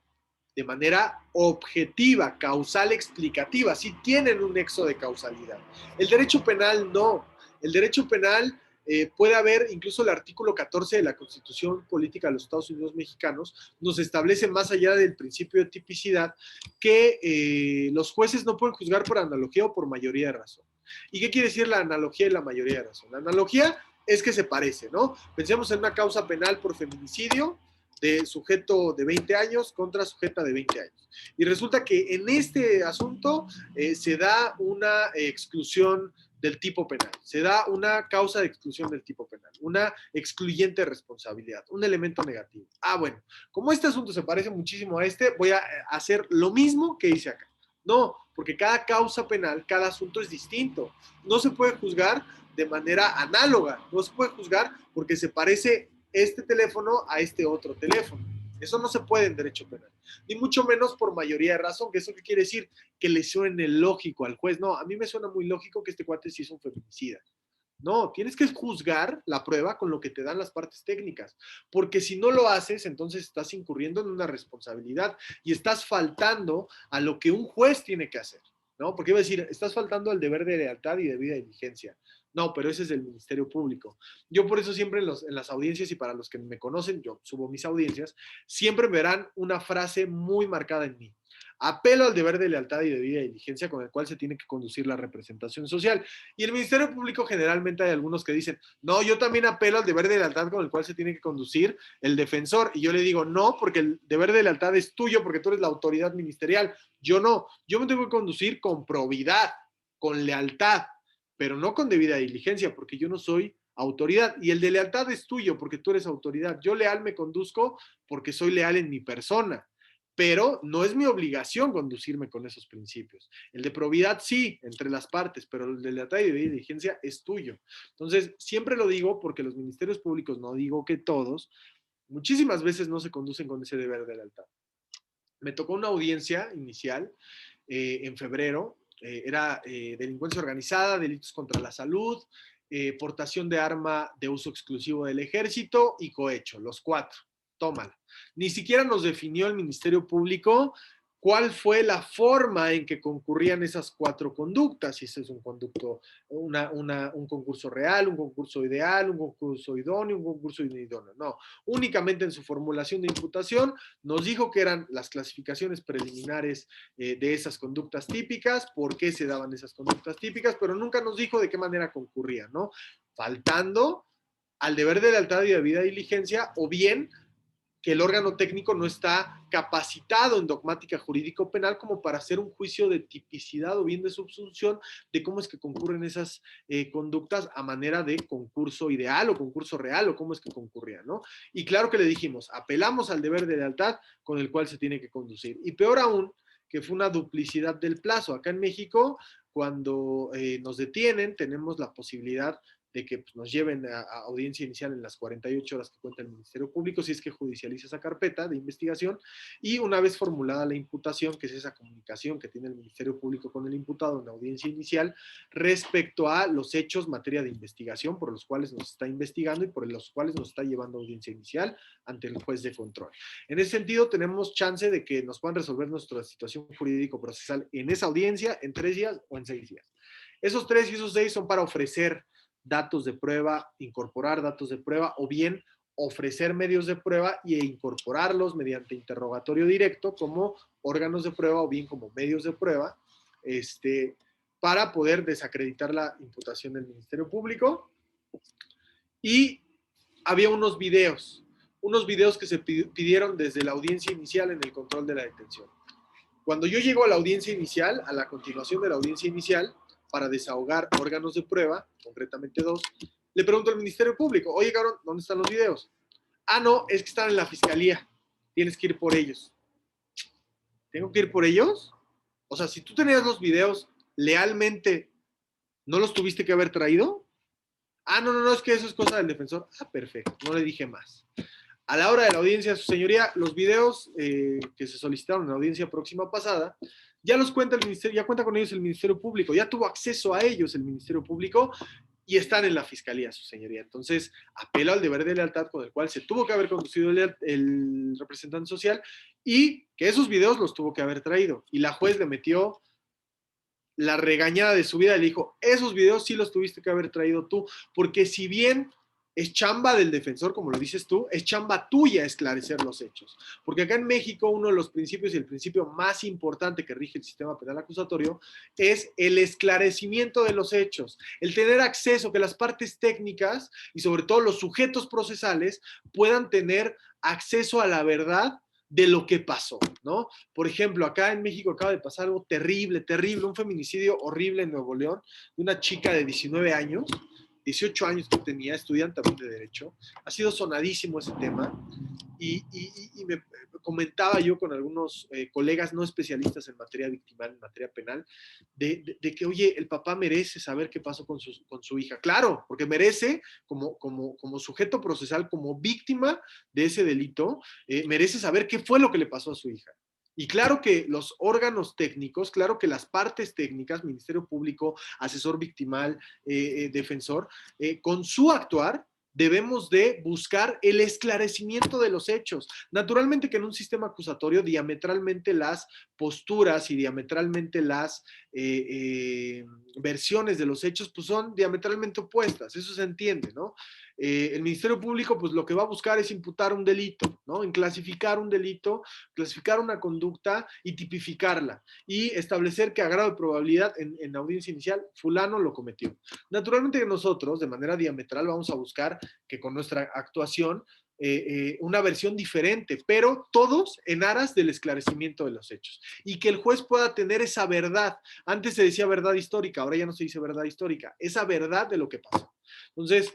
de manera objetiva, causal, explicativa, sí tienen un nexo de causalidad. El derecho penal no. El derecho penal puede haber, incluso el artículo 14 de la Constitución Política de los Estados Unidos Mexicanos nos establece, más allá del principio de tipicidad, que los jueces no pueden juzgar por analogía o por mayoría de razón. ¿Y qué quiere decir la analogía y la mayoría de razón? La analogía es que se parece, ¿no? Pensemos en una causa penal por feminicidio, de sujeto de 20 años contra sujeta de 20 años. Y resulta que en este asunto se da una exclusión del tipo penal, se da una causa de exclusión del tipo penal, una excluyente responsabilidad, un elemento negativo. Ah, bueno, como este asunto se parece muchísimo a este, voy a hacer lo mismo que hice acá. No, porque cada causa penal, cada asunto es distinto. No se puede juzgar de manera análoga, no se puede juzgar porque se parece este teléfono a este otro teléfono. Eso no se puede en derecho penal, ni mucho menos por mayoría de razón, que eso qué quiere decir, que le suene lógico al juez. No, a mí me suena muy lógico que este cuate sí es un feminicida. No, tienes que juzgar la prueba con lo que te dan las partes técnicas, porque si no lo haces, entonces estás incurriendo en una responsabilidad y estás faltando a lo que un juez tiene que hacer, ¿no? Porque iba a decir, estás faltando al deber de lealtad y debida diligencia. No, pero ese es del Ministerio Público. Yo por eso siempre en las audiencias, y para los que me conocen, yo subo mis audiencias, siempre verán una frase muy marcada en mí. Apelo al deber de lealtad y debida diligencia con el cual se tiene que conducir la representación social. Y el Ministerio Público generalmente hay algunos que dicen, no, yo también apelo al deber de lealtad con el cual se tiene que conducir el defensor. Y yo le digo, no, porque el deber de lealtad es tuyo, porque tú eres la autoridad ministerial. Yo no, yo me tengo que conducir con probidad, con lealtad, pero no con debida diligencia, porque yo no soy autoridad. Y el de lealtad es tuyo, porque tú eres autoridad. Yo leal me conduzco porque soy leal en mi persona, pero no es mi obligación conducirme con esos principios. El de probidad sí, entre las partes, pero el de lealtad y de diligencia es tuyo. Entonces, siempre lo digo porque los ministerios públicos, no digo que todos, muchísimas veces no se conducen con ese deber de lealtad. Me tocó una audiencia inicial en febrero, era delincuencia organizada, delitos contra la salud, portación de arma de uso exclusivo del ejército y cohecho, los cuatro. Tómala. Ni siquiera nos definió el Ministerio Público cuál fue la forma en que concurrían esas cuatro conductas, si ese es un conducto, un concurso real, un concurso ideal, un concurso idóneo, un concurso inidóneo. No, únicamente en su formulación de imputación nos dijo que eran las clasificaciones preliminares de esas conductas típicas, por qué se daban esas conductas típicas, pero nunca nos dijo de qué manera concurrían, ¿no? Faltando al deber de lealtad y debida diligencia, o bien que el órgano técnico no está capacitado en dogmática jurídico-penal como para hacer un juicio de tipicidad o bien de subsunción de cómo es que concurren esas conductas a manera de concurso ideal o concurso real o cómo es que concurrían, ¿no? Y claro que le dijimos, apelamos al deber de lealtad con el cual se tiene que conducir. Y peor aún, que fue una duplicidad del plazo. Acá en México, cuando nos detienen, tenemos la posibilidad de que pues, nos lleven a audiencia inicial en las 48 horas que cuenta el Ministerio Público, si es que judicializa esa carpeta de investigación, y una vez formulada la imputación, que es esa comunicación que tiene el Ministerio Público con el imputado en audiencia inicial, respecto a los hechos, materia de investigación, por los cuales nos está investigando y por los cuales nos está llevando a audiencia inicial ante el juez de control. En ese sentido, tenemos chance de que nos puedan resolver nuestra situación jurídico-procesal en esa audiencia en 3 días o en 6 días. Esos 3 y esos 6 son para ofrecer datos de prueba, incorporar datos de prueba o bien ofrecer medios de prueba e incorporarlos mediante interrogatorio directo como órganos de prueba o bien como medios de prueba, para poder desacreditar la imputación del Ministerio Público. Y había unos videos que se pidieron desde la audiencia inicial en el control de la detención. Cuando yo llego a la audiencia inicial, a la continuación de la audiencia inicial, para desahogar órganos de prueba, concretamente 2, le pregunto al Ministerio Público, oye, cabrón, ¿dónde están los videos? Ah, no, es que están en la fiscalía, tienes que ir por ellos. ¿Tengo que ir por ellos? O sea, si tú tenías los videos, ¿lealmente no los tuviste que haber traído? Ah, no, es que eso es cosa del defensor. Ah, perfecto, no le dije más. A la hora de la audiencia, su señoría, los videos que se solicitaron en la audiencia próxima pasada, ya los cuenta el Ministerio, ya cuenta con ellos el Ministerio Público, ya tuvo acceso a ellos el Ministerio Público y están en la fiscalía, su señoría. Entonces, apelo al deber de lealtad con el cual se tuvo que haber conducido el representante social y que esos videos los tuvo que haber traído. Y la juez le metió la regañada de su vida, le dijo, esos videos sí los tuviste que haber traído tú, porque si bien es chamba del defensor, como lo dices tú, es chamba tuya esclarecer los hechos. Porque acá en México uno de los principios y el principio más importante que rige el sistema penal acusatorio es el esclarecimiento de los hechos, el tener acceso, que las partes técnicas y sobre todo los sujetos procesales puedan tener acceso a la verdad de lo que pasó, ¿no? Por ejemplo, acá en México acaba de pasar algo terrible, un feminicidio horrible en Nuevo León, de una chica de 19 años, 18 años que tenía, estudiante también de Derecho. Ha sido sonadísimo ese tema y me comentaba yo con algunos colegas no especialistas en materia victimal, en materia penal, de que, oye, el papá merece saber qué pasó con su hija. Claro, porque merece, como sujeto procesal, como víctima de ese delito, merece saber qué fue lo que le pasó a su hija. Y claro que los órganos técnicos, claro que las partes técnicas, Ministerio Público, asesor victimal, defensor, con su actuar, debemos de buscar el esclarecimiento de los hechos. Naturalmente que en un sistema acusatorio diametralmente las posturas y diametralmente las versiones de los hechos pues son diametralmente opuestas, eso se entiende, ¿no? El Ministerio Público pues lo que va a buscar es imputar un delito, ¿no? En clasificar un delito, clasificar una conducta y tipificarla y establecer que a grado de probabilidad en la audiencia inicial fulano lo cometió. Naturalmente que nosotros de manera diametral vamos a buscar que con nuestra actuación una versión diferente, pero todos en aras del esclarecimiento de los hechos y que el juez pueda tener esa verdad. Antes se decía verdad histórica, ahora ya no se dice verdad histórica, esa verdad de lo que pasó. Entonces,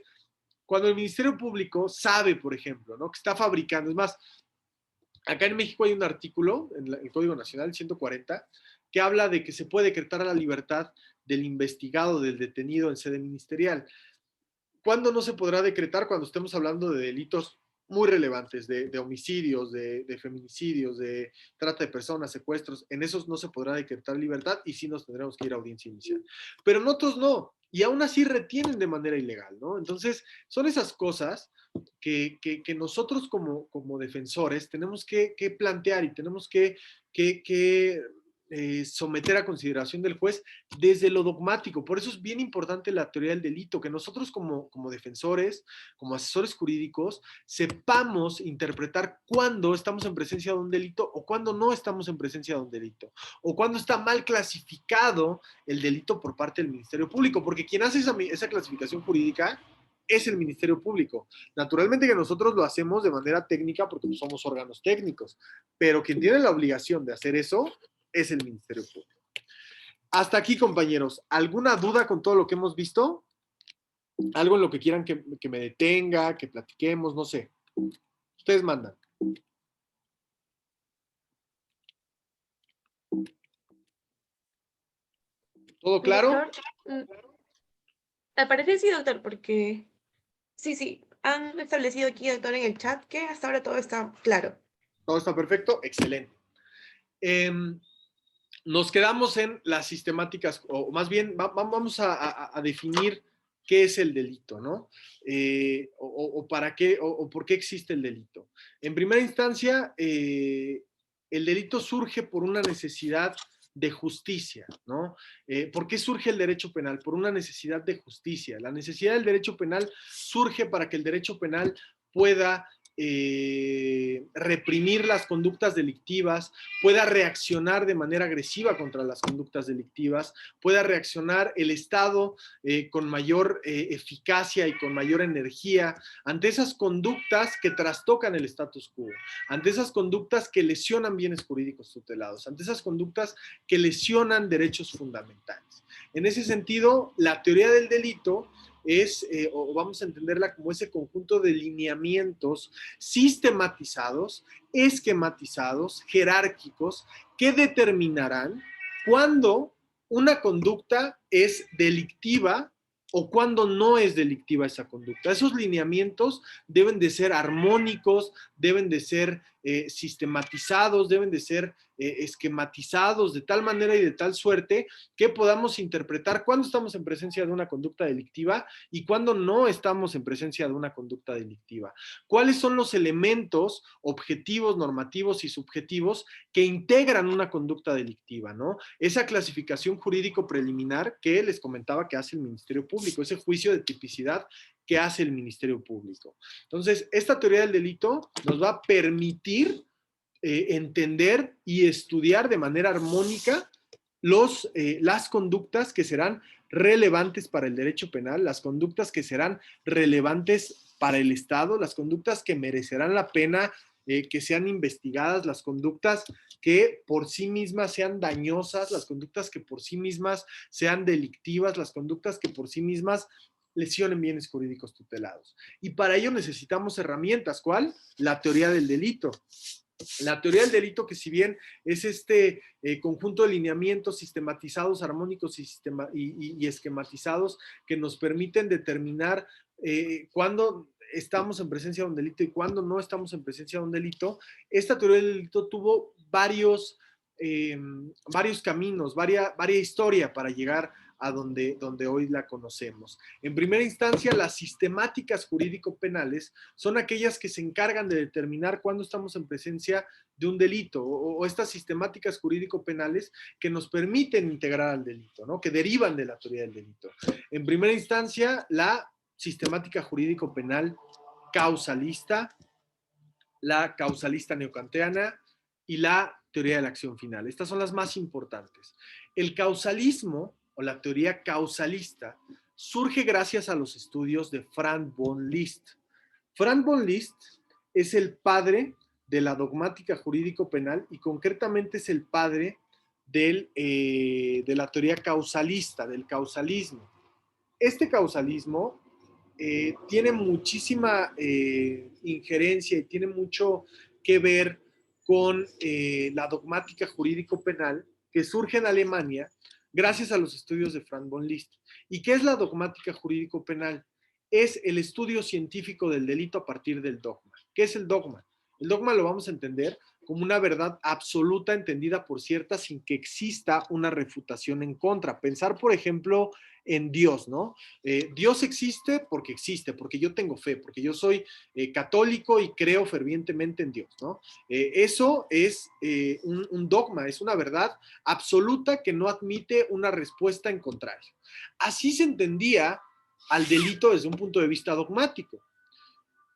cuando el Ministerio Público sabe, por ejemplo, ¿no? Que está fabricando, es más, acá en México hay un artículo en el Código Nacional 140 que habla de que se puede decretar la libertad del investigado, del detenido en sede ministerial. ¿Cuándo no se podrá decretar? Cuando estemos hablando de delitos muy relevantes, de homicidios, de feminicidios, de trata de personas, secuestros. En esos no se podrá decretar libertad y sí nos tendremos que ir a audiencia inicial. Pero en otros no. Y aún así retienen de manera ilegal, ¿no? Entonces, son esas cosas que nosotros como defensores tenemos que plantear y tenemos que someter a consideración del juez desde lo dogmático. Por eso es bien importante la teoría del delito, que nosotros como defensores, como asesores jurídicos, sepamos interpretar cuándo estamos en presencia de un delito o cuándo no estamos en presencia de un delito, o cuándo está mal clasificado el delito por parte del Ministerio Público, porque quien hace esa clasificación jurídica es el Ministerio Público. Naturalmente que nosotros lo hacemos de manera técnica porque somos órganos técnicos, pero quien tiene la obligación de hacer eso es el Ministerio Público. Hasta aquí, compañeros. ¿Alguna duda con todo lo que hemos visto? ¿Algo en lo que quieran que me detenga, que platiquemos? No sé. Ustedes mandan. ¿Todo claro? Doctor, Al parecer sí, doctor, porque sí, sí, han establecido aquí, doctor, en el chat que hasta ahora todo está claro. ¿Todo está perfecto? Excelente. Em, Nos quedamos en las sistemáticas, o más bien vamos a definir qué es el delito, ¿no? O para qué, o por qué existe el delito. En primera instancia, el delito surge por una necesidad de justicia, ¿no? ¿Por qué surge el derecho penal? Por una necesidad de justicia. La necesidad del derecho penal surge para que el derecho penal pueda reprimir las conductas delictivas, pueda reaccionar de manera agresiva contra las conductas delictivas, pueda reaccionar el Estado con mayor eficacia y con mayor energía ante esas conductas que trastocan el status quo, ante esas conductas que lesionan bienes jurídicos tutelados, ante esas conductas que lesionan derechos fundamentales. En ese sentido, la teoría del delito es, o vamos a entenderla como ese conjunto de lineamientos sistematizados, esquematizados, jerárquicos, que determinarán cuándo una conducta es delictiva o cuándo no es delictiva esa conducta. Esos lineamientos deben de ser armónicos, deben de ser sistematizados, deben de ser esquematizados de tal manera y de tal suerte que podamos interpretar cuándo estamos en presencia de una conducta delictiva y cuándo no estamos en presencia de una conducta delictiva. ¿Cuáles son los elementos objetivos, normativos y subjetivos que integran una conducta delictiva, ¿no? Esa clasificación jurídico preliminar que les comentaba que hace el Ministerio Público, ese juicio de tipicidad que hace el Ministerio Público. Entonces, esta teoría del delito nos va a permitir entender y estudiar de manera armónica las conductas que serán relevantes para el derecho penal, las conductas que serán relevantes para el Estado, las conductas que merecerán la pena que sean investigadas, las conductas que por sí mismas sean dañosas, las conductas que por sí mismas sean delictivas, las conductas que por sí mismas lesionen bienes jurídicos tutelados. Y para ello necesitamos herramientas. ¿Cuál? La teoría del delito. La teoría del delito, que si bien es este conjunto de lineamientos sistematizados, armónicos y esquematizados que nos permiten determinar cuándo estamos en presencia de un delito y cuándo no estamos en presencia de un delito, esta teoría del delito tuvo varios caminos, varias historia para llegar a donde hoy la conocemos. En primera instancia, las sistemáticas jurídico-penales son aquellas que se encargan de determinar cuándo estamos en presencia de un delito o estas sistemáticas jurídico-penales que nos permiten integrar al delito, ¿no? Que derivan de la teoría del delito. En primera instancia, la sistemática jurídico-penal causalista, la causalista neokantiana y la teoría de la acción final. Estas son las más importantes. El causalismo o la teoría causalista surge gracias a los estudios de Franz von Liszt. Franz von Liszt es el padre de la dogmática jurídico-penal y concretamente es el padre de la teoría causalista, del causalismo. Este causalismo tiene muchísima injerencia y tiene mucho que ver con la dogmática jurídico-penal que surge en Alemania gracias a los estudios de Franz von Liszt. ¿Y qué es la dogmática jurídico-penal? Es el estudio científico del delito a partir del dogma. ¿Qué es el dogma? El dogma lo vamos a entender como una verdad absoluta entendida por cierta sin que exista una refutación en contra. Pensar, por ejemplo, en Dios, ¿no? Dios existe, porque yo tengo fe, porque yo soy católico y creo fervientemente en Dios, ¿no? Eso es un dogma, es una verdad absoluta que no admite una respuesta en contrario. Así se entendía al delito desde un punto de vista dogmático.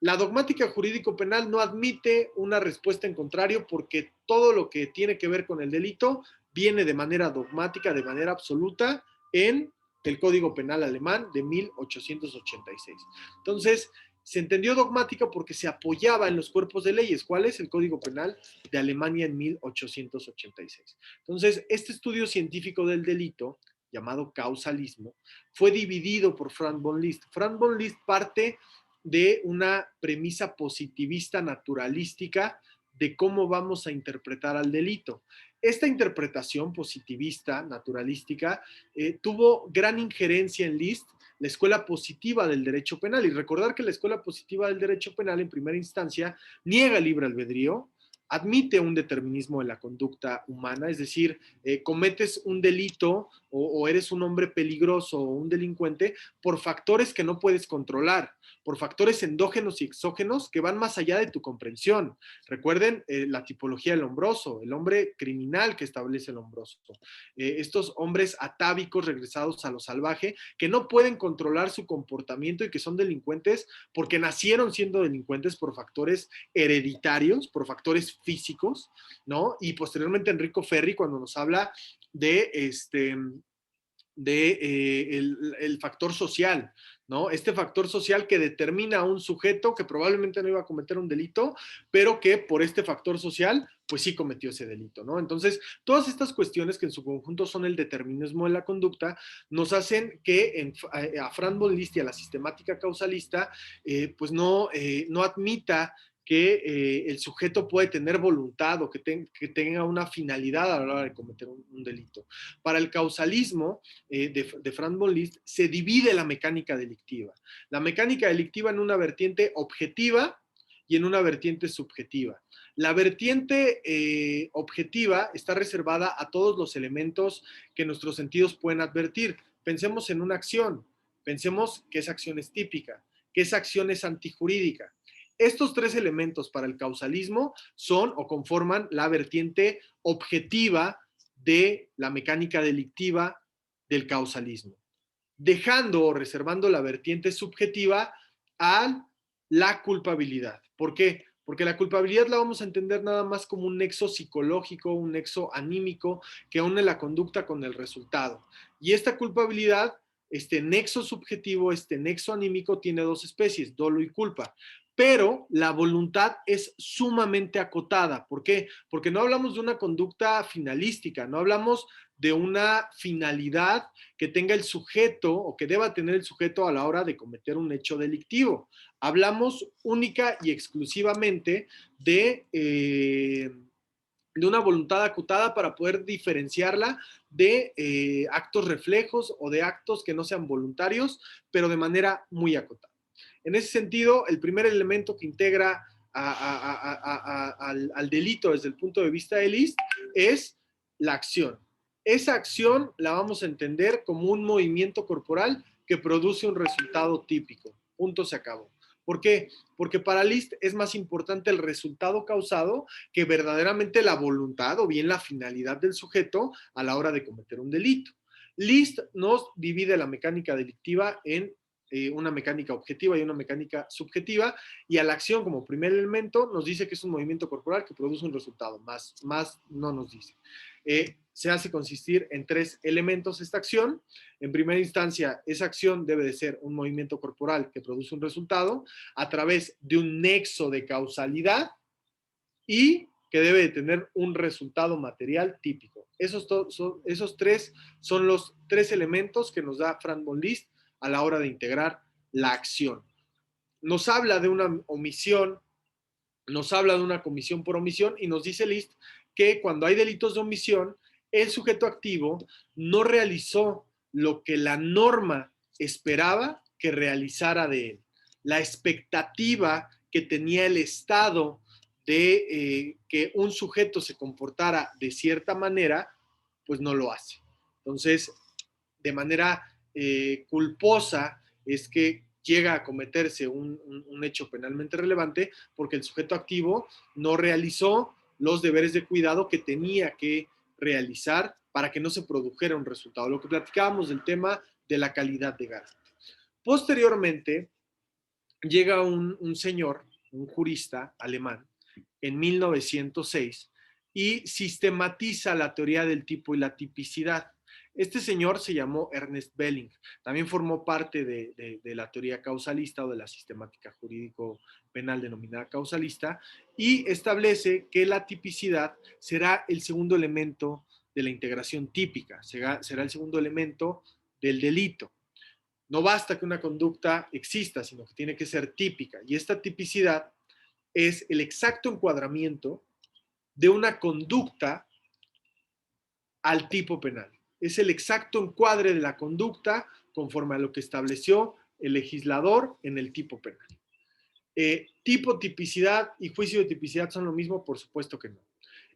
La dogmática jurídico-penal no admite una respuesta en contrario porque todo lo que tiene que ver con el delito viene de manera dogmática, de manera absoluta, en el Código Penal alemán de 1886. Entonces, se entendió dogmática porque se apoyaba en los cuerpos de leyes. ¿Cuál es el Código Penal de Alemania en 1886? Entonces, este estudio científico del delito, llamado causalismo, fue dividido por Franz von Liszt. Franz von Liszt parte de una premisa positivista naturalística de cómo vamos a interpretar al delito. Esta interpretación positivista naturalística tuvo gran injerencia en Liszt la escuela positiva del derecho penal. Y recordar que la escuela positiva del derecho penal, en primera instancia, niega el libre albedrío, admite un determinismo de la conducta humana, es decir, cometes un delito o eres un hombre peligroso o un delincuente por factores que no puedes controlar, por factores endógenos y exógenos que van más allá de tu comprensión. Recuerden la tipología del hombroso, el hombre criminal que establece el hombroso. Estos hombres atávicos regresados a lo salvaje que no pueden controlar su comportamiento y que son delincuentes porque nacieron siendo delincuentes por factores hereditarios, por factores físicos, ¿no? Y posteriormente Enrico Ferri, cuando nos habla de el factor social, ¿no? Este factor social que determina a un sujeto que probablemente no iba a cometer un delito, pero que por este factor social, pues sí cometió ese delito, ¿no? Entonces, todas estas cuestiones que en su conjunto son el determinismo de la conducta, nos hacen que a Franz von Liszt y a la sistemática causalista, pues no admita que el sujeto puede tener voluntad o que tenga una finalidad a la hora de cometer un delito. Para el causalismo de Franz von Liszt se divide la mecánica delictiva. La mecánica delictiva en una vertiente objetiva y en una vertiente subjetiva. La vertiente objetiva está reservada a todos los elementos que nuestros sentidos pueden advertir. Pensemos en una acción, pensemos que esa acción es típica, que esa acción es antijurídica. Estos tres elementos para el causalismo son o conforman la vertiente objetiva de la mecánica delictiva del causalismo, dejando o reservando la vertiente subjetiva a la culpabilidad. ¿Por qué? Porque la culpabilidad la vamos a entender nada más como un nexo psicológico, un nexo anímico que une la conducta con el resultado. Y esta culpabilidad, este nexo subjetivo, este nexo anímico, tiene dos especies, dolo y culpa. Pero la voluntad es sumamente acotada. ¿Por qué? Porque no hablamos de una conducta finalística, no hablamos de una finalidad que tenga el sujeto o que deba tener el sujeto a la hora de cometer un hecho delictivo. Hablamos única y exclusivamente de una voluntad acotada para poder diferenciarla de actos reflejos o de actos que no sean voluntarios, pero de manera muy acotada. En ese sentido, el primer elemento que integra al delito desde el punto de vista de Liszt es la acción. Esa acción la vamos a entender como un movimiento corporal que produce un resultado típico. Punto, se acabó. ¿Por qué? Porque para Liszt es más importante el resultado causado que verdaderamente la voluntad o bien la finalidad del sujeto a la hora de cometer un delito. Liszt nos divide la mecánica delictiva en una mecánica objetiva y una mecánica subjetiva, y a la acción como primer elemento nos dice que es un movimiento corporal que produce un resultado, más no nos dice. Se hace consistir en tres elementos esta acción. En primera instancia, esa acción debe de ser un movimiento corporal que produce un resultado a través de un nexo de causalidad y que debe de tener un resultado material típico. Esos tres son los tres elementos que nos da Franz von Liszt a la hora de integrar la acción. Nos habla de una omisión, nos habla de una comisión por omisión y nos dice Liszt que cuando hay delitos de omisión, el sujeto activo no realizó lo que la norma esperaba que realizara de él. La expectativa que tenía el Estado de que un sujeto se comportara de cierta manera, pues no lo hace. Entonces, de manera culposa es que llega a cometerse un hecho penalmente relevante porque el sujeto activo no realizó los deberes de cuidado que tenía que realizar para que no se produjera un resultado. Lo que platicábamos del tema de la calidad de garante. Posteriormente, llega un señor, un jurista alemán, en 1906 y sistematiza la teoría del tipo y la tipicidad. Este señor se llamó Ernest Belling, también formó parte de la teoría causalista o de la sistemática jurídico-penal denominada causalista y establece que la tipicidad será el segundo elemento de la integración típica, será el segundo elemento del delito. No basta que una conducta exista, sino que tiene que ser típica. Y esta tipicidad es el exacto encuadramiento de una conducta al tipo penal. es el exacto encuadre de la conducta conforme a lo que estableció el legislador en el tipo penal. Tipo, tipicidad y juicio de tipicidad son lo mismo, por supuesto que no.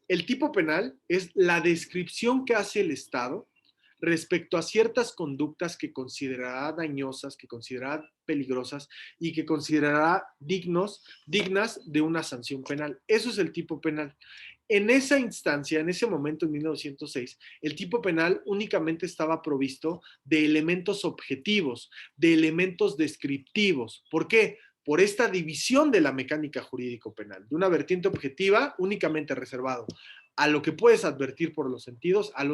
El tipo penal es la descripción que hace el Estado respecto a ciertas conductas que considerará dañosas, que considerará peligrosas y que considerará dignas de una sanción penal. Eso es el tipo penal. En esa instancia, en ese momento, en 1906, el tipo penal únicamente estaba provisto de elementos objetivos, de elementos descriptivos. ¿Por qué? Por esta división de la mecánica jurídico-penal, de una vertiente objetiva únicamente reservado a lo que puedes advertir por los sentidos, a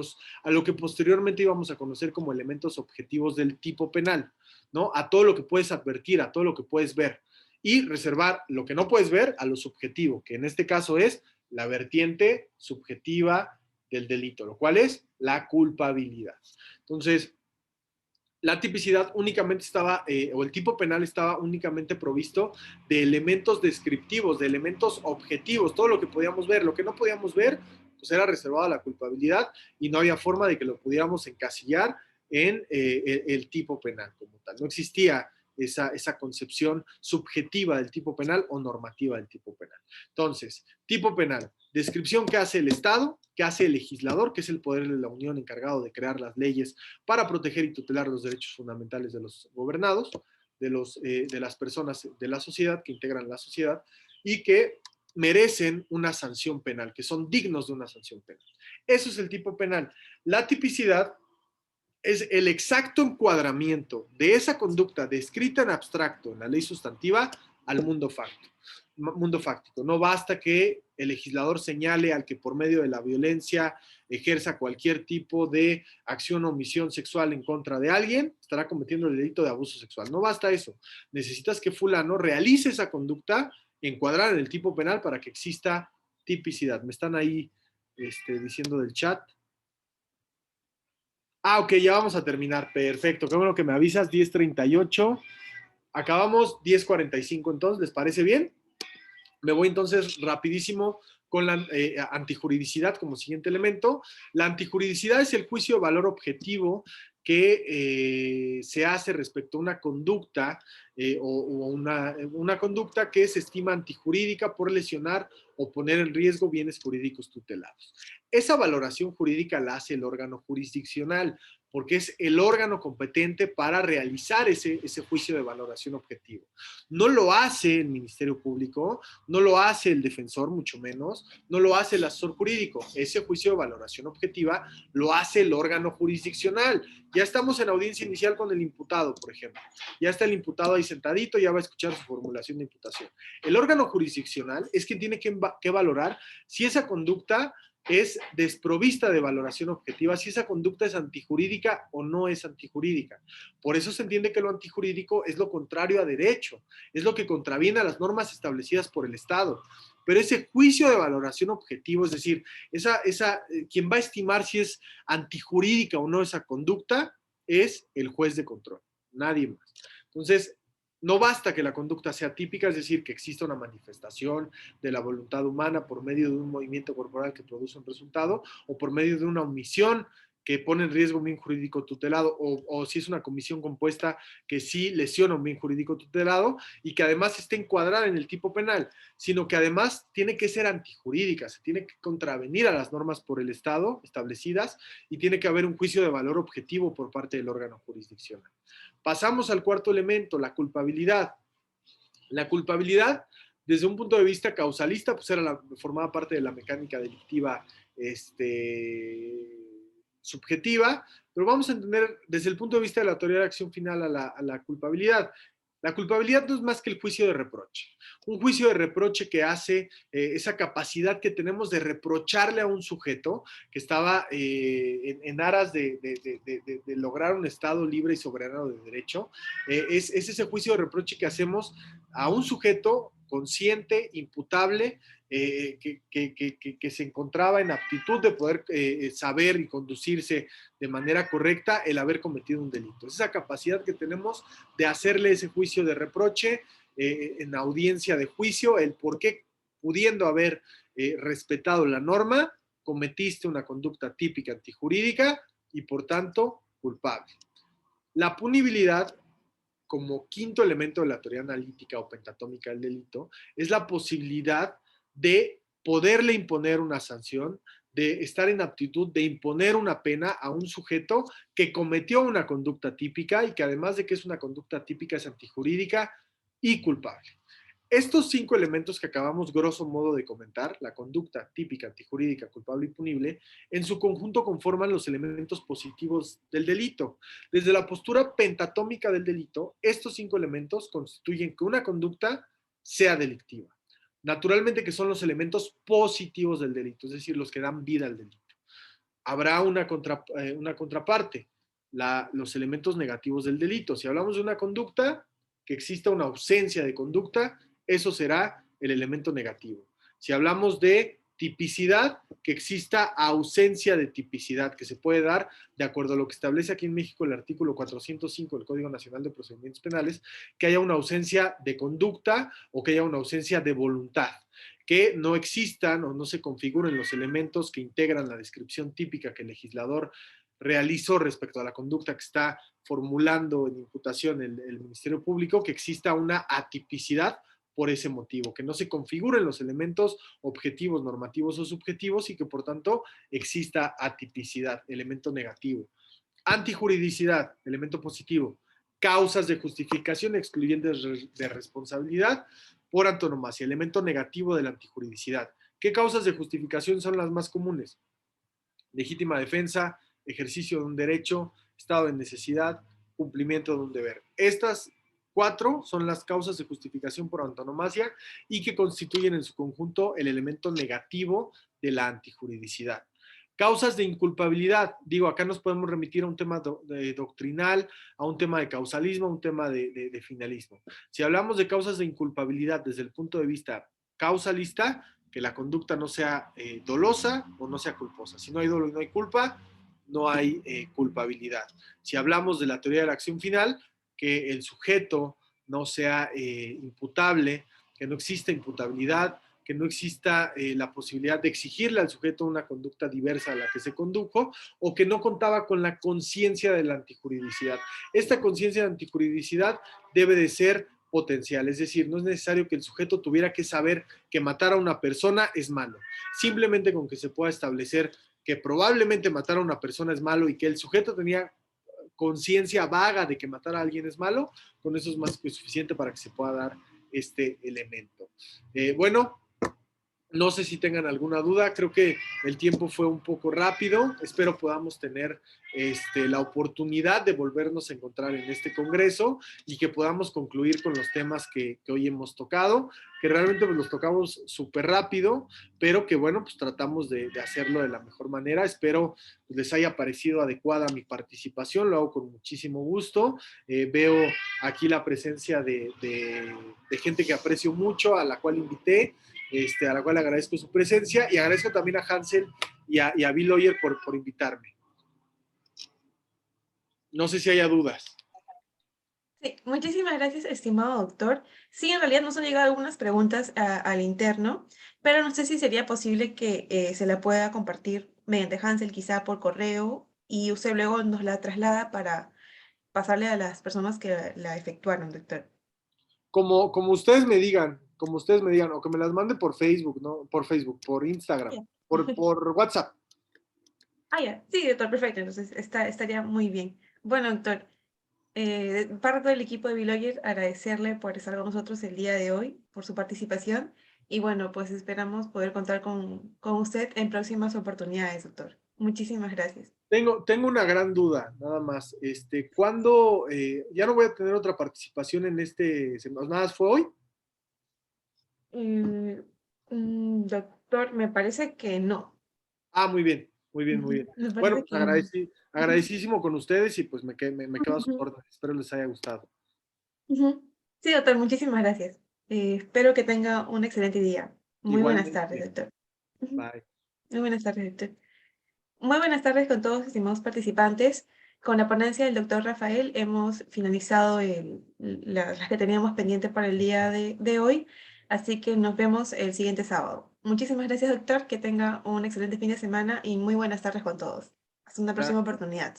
lo que posteriormente íbamos a conocer como elementos objetivos del tipo penal, ¿no? A todo lo que puedes advertir, a todo lo que puedes ver, y reservar lo que no puedes ver a lo subjetivo, que en este caso es la vertiente subjetiva del delito, lo cual es la culpabilidad. Entonces, la tipicidad únicamente estaba, o el tipo penal estaba únicamente provisto de elementos descriptivos, de elementos objetivos, todo lo que podíamos ver. Lo que no podíamos ver, pues era reservado a la culpabilidad y no había forma de que lo pudiéramos encasillar en el tipo penal como tal. No existía esa concepción subjetiva del tipo penal o normativa del tipo penal. Entonces, tipo penal, descripción que hace el Estado, que hace el legislador, que es el poder de la Unión encargado de crear las leyes para proteger y tutelar los derechos fundamentales de los gobernados, de las personas de la sociedad que integran la sociedad y que merecen una sanción penal, que son dignos de una sanción penal. Eso es el tipo penal. La tipicidad es el exacto encuadramiento de esa conducta descrita en abstracto en la ley sustantiva al mundo fáctico. No basta que el legislador señale al que por medio de la violencia ejerza cualquier tipo de acción o omisión sexual en contra de alguien, estará cometiendo el delito de abuso sexual. No basta eso. Necesitas que fulano realice esa conducta encuadrada en el tipo penal para que exista tipicidad. Me están ahí diciendo del chat. Ah, ok, ya vamos a terminar. Perfecto. Qué bueno que me avisas. 10:38. Acabamos 10:45. Entonces, ¿les parece bien? Me voy entonces rapidísimo con la antijuridicidad como siguiente elemento. La antijuridicidad es el juicio de valor objetivo que se hace respecto a una conducta o una conducta que se estima antijurídica por lesionar o poner en riesgo bienes jurídicos tutelados. Esa valoración jurídica la hace el órgano jurisdiccional, porque es el órgano competente para realizar ese juicio de valoración objetivo. No lo hace el Ministerio Público, no lo hace el defensor, mucho menos, no lo hace el asesor jurídico. Ese juicio de valoración objetiva lo hace el órgano jurisdiccional. Ya estamos en audiencia inicial con el imputado, por ejemplo. Ya está el imputado ahí sentadito, ya va a escuchar su formulación de imputación. El órgano jurisdiccional es quien tiene que valorar si esa conducta es desprovista de valoración objetiva, si esa conducta es antijurídica o no es antijurídica. Por eso se entiende que lo antijurídico es lo contrario a derecho, es lo que contraviene a las normas establecidas por el Estado. Pero ese juicio de valoración objetivo, es decir, quien va a estimar si es antijurídica o no esa conducta, es el juez de control, nadie más. Entonces, no basta que la conducta sea típica, es decir, que exista una manifestación de la voluntad humana por medio de un movimiento corporal que produce un resultado o por medio de una omisión que pone en riesgo un bien jurídico tutelado o si es una comisión compuesta que sí lesiona un bien jurídico tutelado y que además esté encuadrada en el tipo penal, sino que además tiene que ser antijurídica, se tiene que contravenir a las normas por el Estado establecidas y tiene que haber un juicio de valor objetivo por parte del órgano jurisdiccional. Pasamos al cuarto elemento, la culpabilidad. La culpabilidad, desde un punto de vista causalista, pues formaba parte de la mecánica delictiva subjetiva, pero vamos a entender desde el punto de vista de la teoría de acción final a la culpabilidad. La culpabilidad no es más que el juicio de reproche. Un juicio de reproche que hace esa capacidad que tenemos de reprocharle a un sujeto que estaba en aras de lograr un Estado libre y soberano de derecho. Es ese juicio de reproche que hacemos a un sujeto consciente, imputable, que se encontraba en aptitud de poder saber y conducirse de manera correcta el haber cometido un delito. Es esa capacidad que tenemos de hacerle ese juicio de reproche en audiencia de juicio, el por qué, pudiendo haber respetado la norma, cometiste una conducta típica antijurídica y por tanto culpable. La punibilidad, como quinto elemento de la teoría analítica o pentatómica del delito, es la posibilidad de poderle imponer una sanción, de estar en aptitud de imponer una pena a un sujeto que cometió una conducta típica y que además de que es una conducta típica es antijurídica y culpable. Estos 5 elementos que acabamos grosso modo de comentar, la conducta típica, antijurídica, culpable y punible, en su conjunto conforman los elementos positivos del delito. Desde la postura pentatómica del delito, estos 5 elementos constituyen que una conducta sea delictiva. Naturalmente que son los elementos positivos del delito, es decir, los que dan vida al delito. Habrá una contraparte, los elementos negativos del delito. Si hablamos de una conducta, que exista una ausencia de conducta, eso será el elemento negativo. Si hablamos de tipicidad, que exista ausencia de tipicidad, que se puede dar de acuerdo a lo que establece aquí en México el artículo 405 del Código Nacional de Procedimientos Penales, que haya una ausencia de conducta o que haya una ausencia de voluntad, que no existan o no se configuren los elementos que integran la descripción típica que el legislador realizó respecto a la conducta que está formulando en imputación el Ministerio Público, que exista una atipicidad por ese motivo, que no se configuren los elementos objetivos, normativos o subjetivos y que por tanto exista atipicidad, elemento negativo. Antijuridicidad, elemento positivo. Causas de justificación excluyentes de responsabilidad por antonomasia, elemento negativo de la antijuridicidad. ¿Qué causas de justificación son las más comunes? Legítima defensa, ejercicio de un derecho, estado de necesidad, cumplimiento de un deber. Estas 4 son las causas de justificación por antonomasia y que constituyen en su conjunto el elemento negativo de la antijuridicidad. Causas de inculpabilidad, digo, acá nos podemos remitir a un tema doctrinal, a un tema de causalismo, a un tema de finalismo. Si hablamos de causas de inculpabilidad desde el punto de vista causalista, que la conducta no sea dolosa o no sea culposa. Si no hay dolo y no hay culpa, no hay culpabilidad. Si hablamos de la teoría de la acción final, que el sujeto no sea imputable, que no exista imputabilidad, que no exista la posibilidad de exigirle al sujeto una conducta diversa a la que se condujo, o que no contaba con la conciencia de la antijuridicidad. Esta conciencia de antijuridicidad debe de ser potencial, es decir, no es necesario que el sujeto tuviera que saber que matar a una persona es malo. Simplemente con que se pueda establecer que probablemente matar a una persona es malo y que el sujeto tenía conciencia vaga de que matar a alguien es malo, con eso es más que suficiente para que se pueda dar este elemento. Bueno, no sé si tengan alguna duda, creo que el tiempo fue un poco rápido, espero podamos tener la oportunidad de volvernos a encontrar en este congreso y que podamos concluir con los temas que hoy hemos tocado, que realmente pues, los tocamos súper rápido, pero que bueno, pues tratamos de hacerlo de la mejor manera. Espero pues, les haya parecido adecuada mi participación, lo hago con muchísimo gusto. Veo aquí la presencia de gente que aprecio mucho, a la cual invité, a la cual agradezco su presencia y agradezco también a Hansel y a Bill Lawyer por invitarme. No sé si haya dudas. Sí, muchísimas gracias, estimado doctor. Sí, en realidad nos han llegado algunas preguntas al interno, pero no sé si sería posible que se la pueda compartir mediante Hansel, quizá por correo, y usted luego nos la traslada para pasarle a las personas que la efectuaron, doctor. Como ustedes me digan, o que me las mande por Facebook, ¿no? Por Facebook, por Instagram, Ya. por WhatsApp. Ah, ya. Sí, doctor, perfecto. Entonces estaría muy bien. Bueno, doctor, de parte del equipo de Biloyer, agradecerle por estar con nosotros el día de hoy, por su participación. Y bueno, pues esperamos poder contar con usted en próximas oportunidades, doctor. Muchísimas gracias. Tengo una gran duda, nada más. ¿Cuándo ya no voy a tener otra participación en ¿Nada más fue hoy? Mm, doctor, me parece que no. Ah, muy bien, muy bien, muy Ujú, bien. me Bueno, parece pues que no. Ujú, agradecidísimo con ustedes y pues me quedo a sus ujú, órdenes. Espero les haya gustado. ujú. Sí, doctor, muchísimas gracias. Espero que tenga un excelente día. Muy buenas tardes, Igualmente, doctor. Ujú, bye. muy buenas tardes, doctor. Muy buenas tardes con todos, estimados participantes. Con la ponencia del doctor Rafael hemos finalizado las que teníamos pendiente para el día de hoy, así que nos vemos el siguiente sábado. Muchísimas gracias, doctor. Que tenga un excelente fin de semana y muy buenas tardes con todos. Hasta una próxima oportunidad.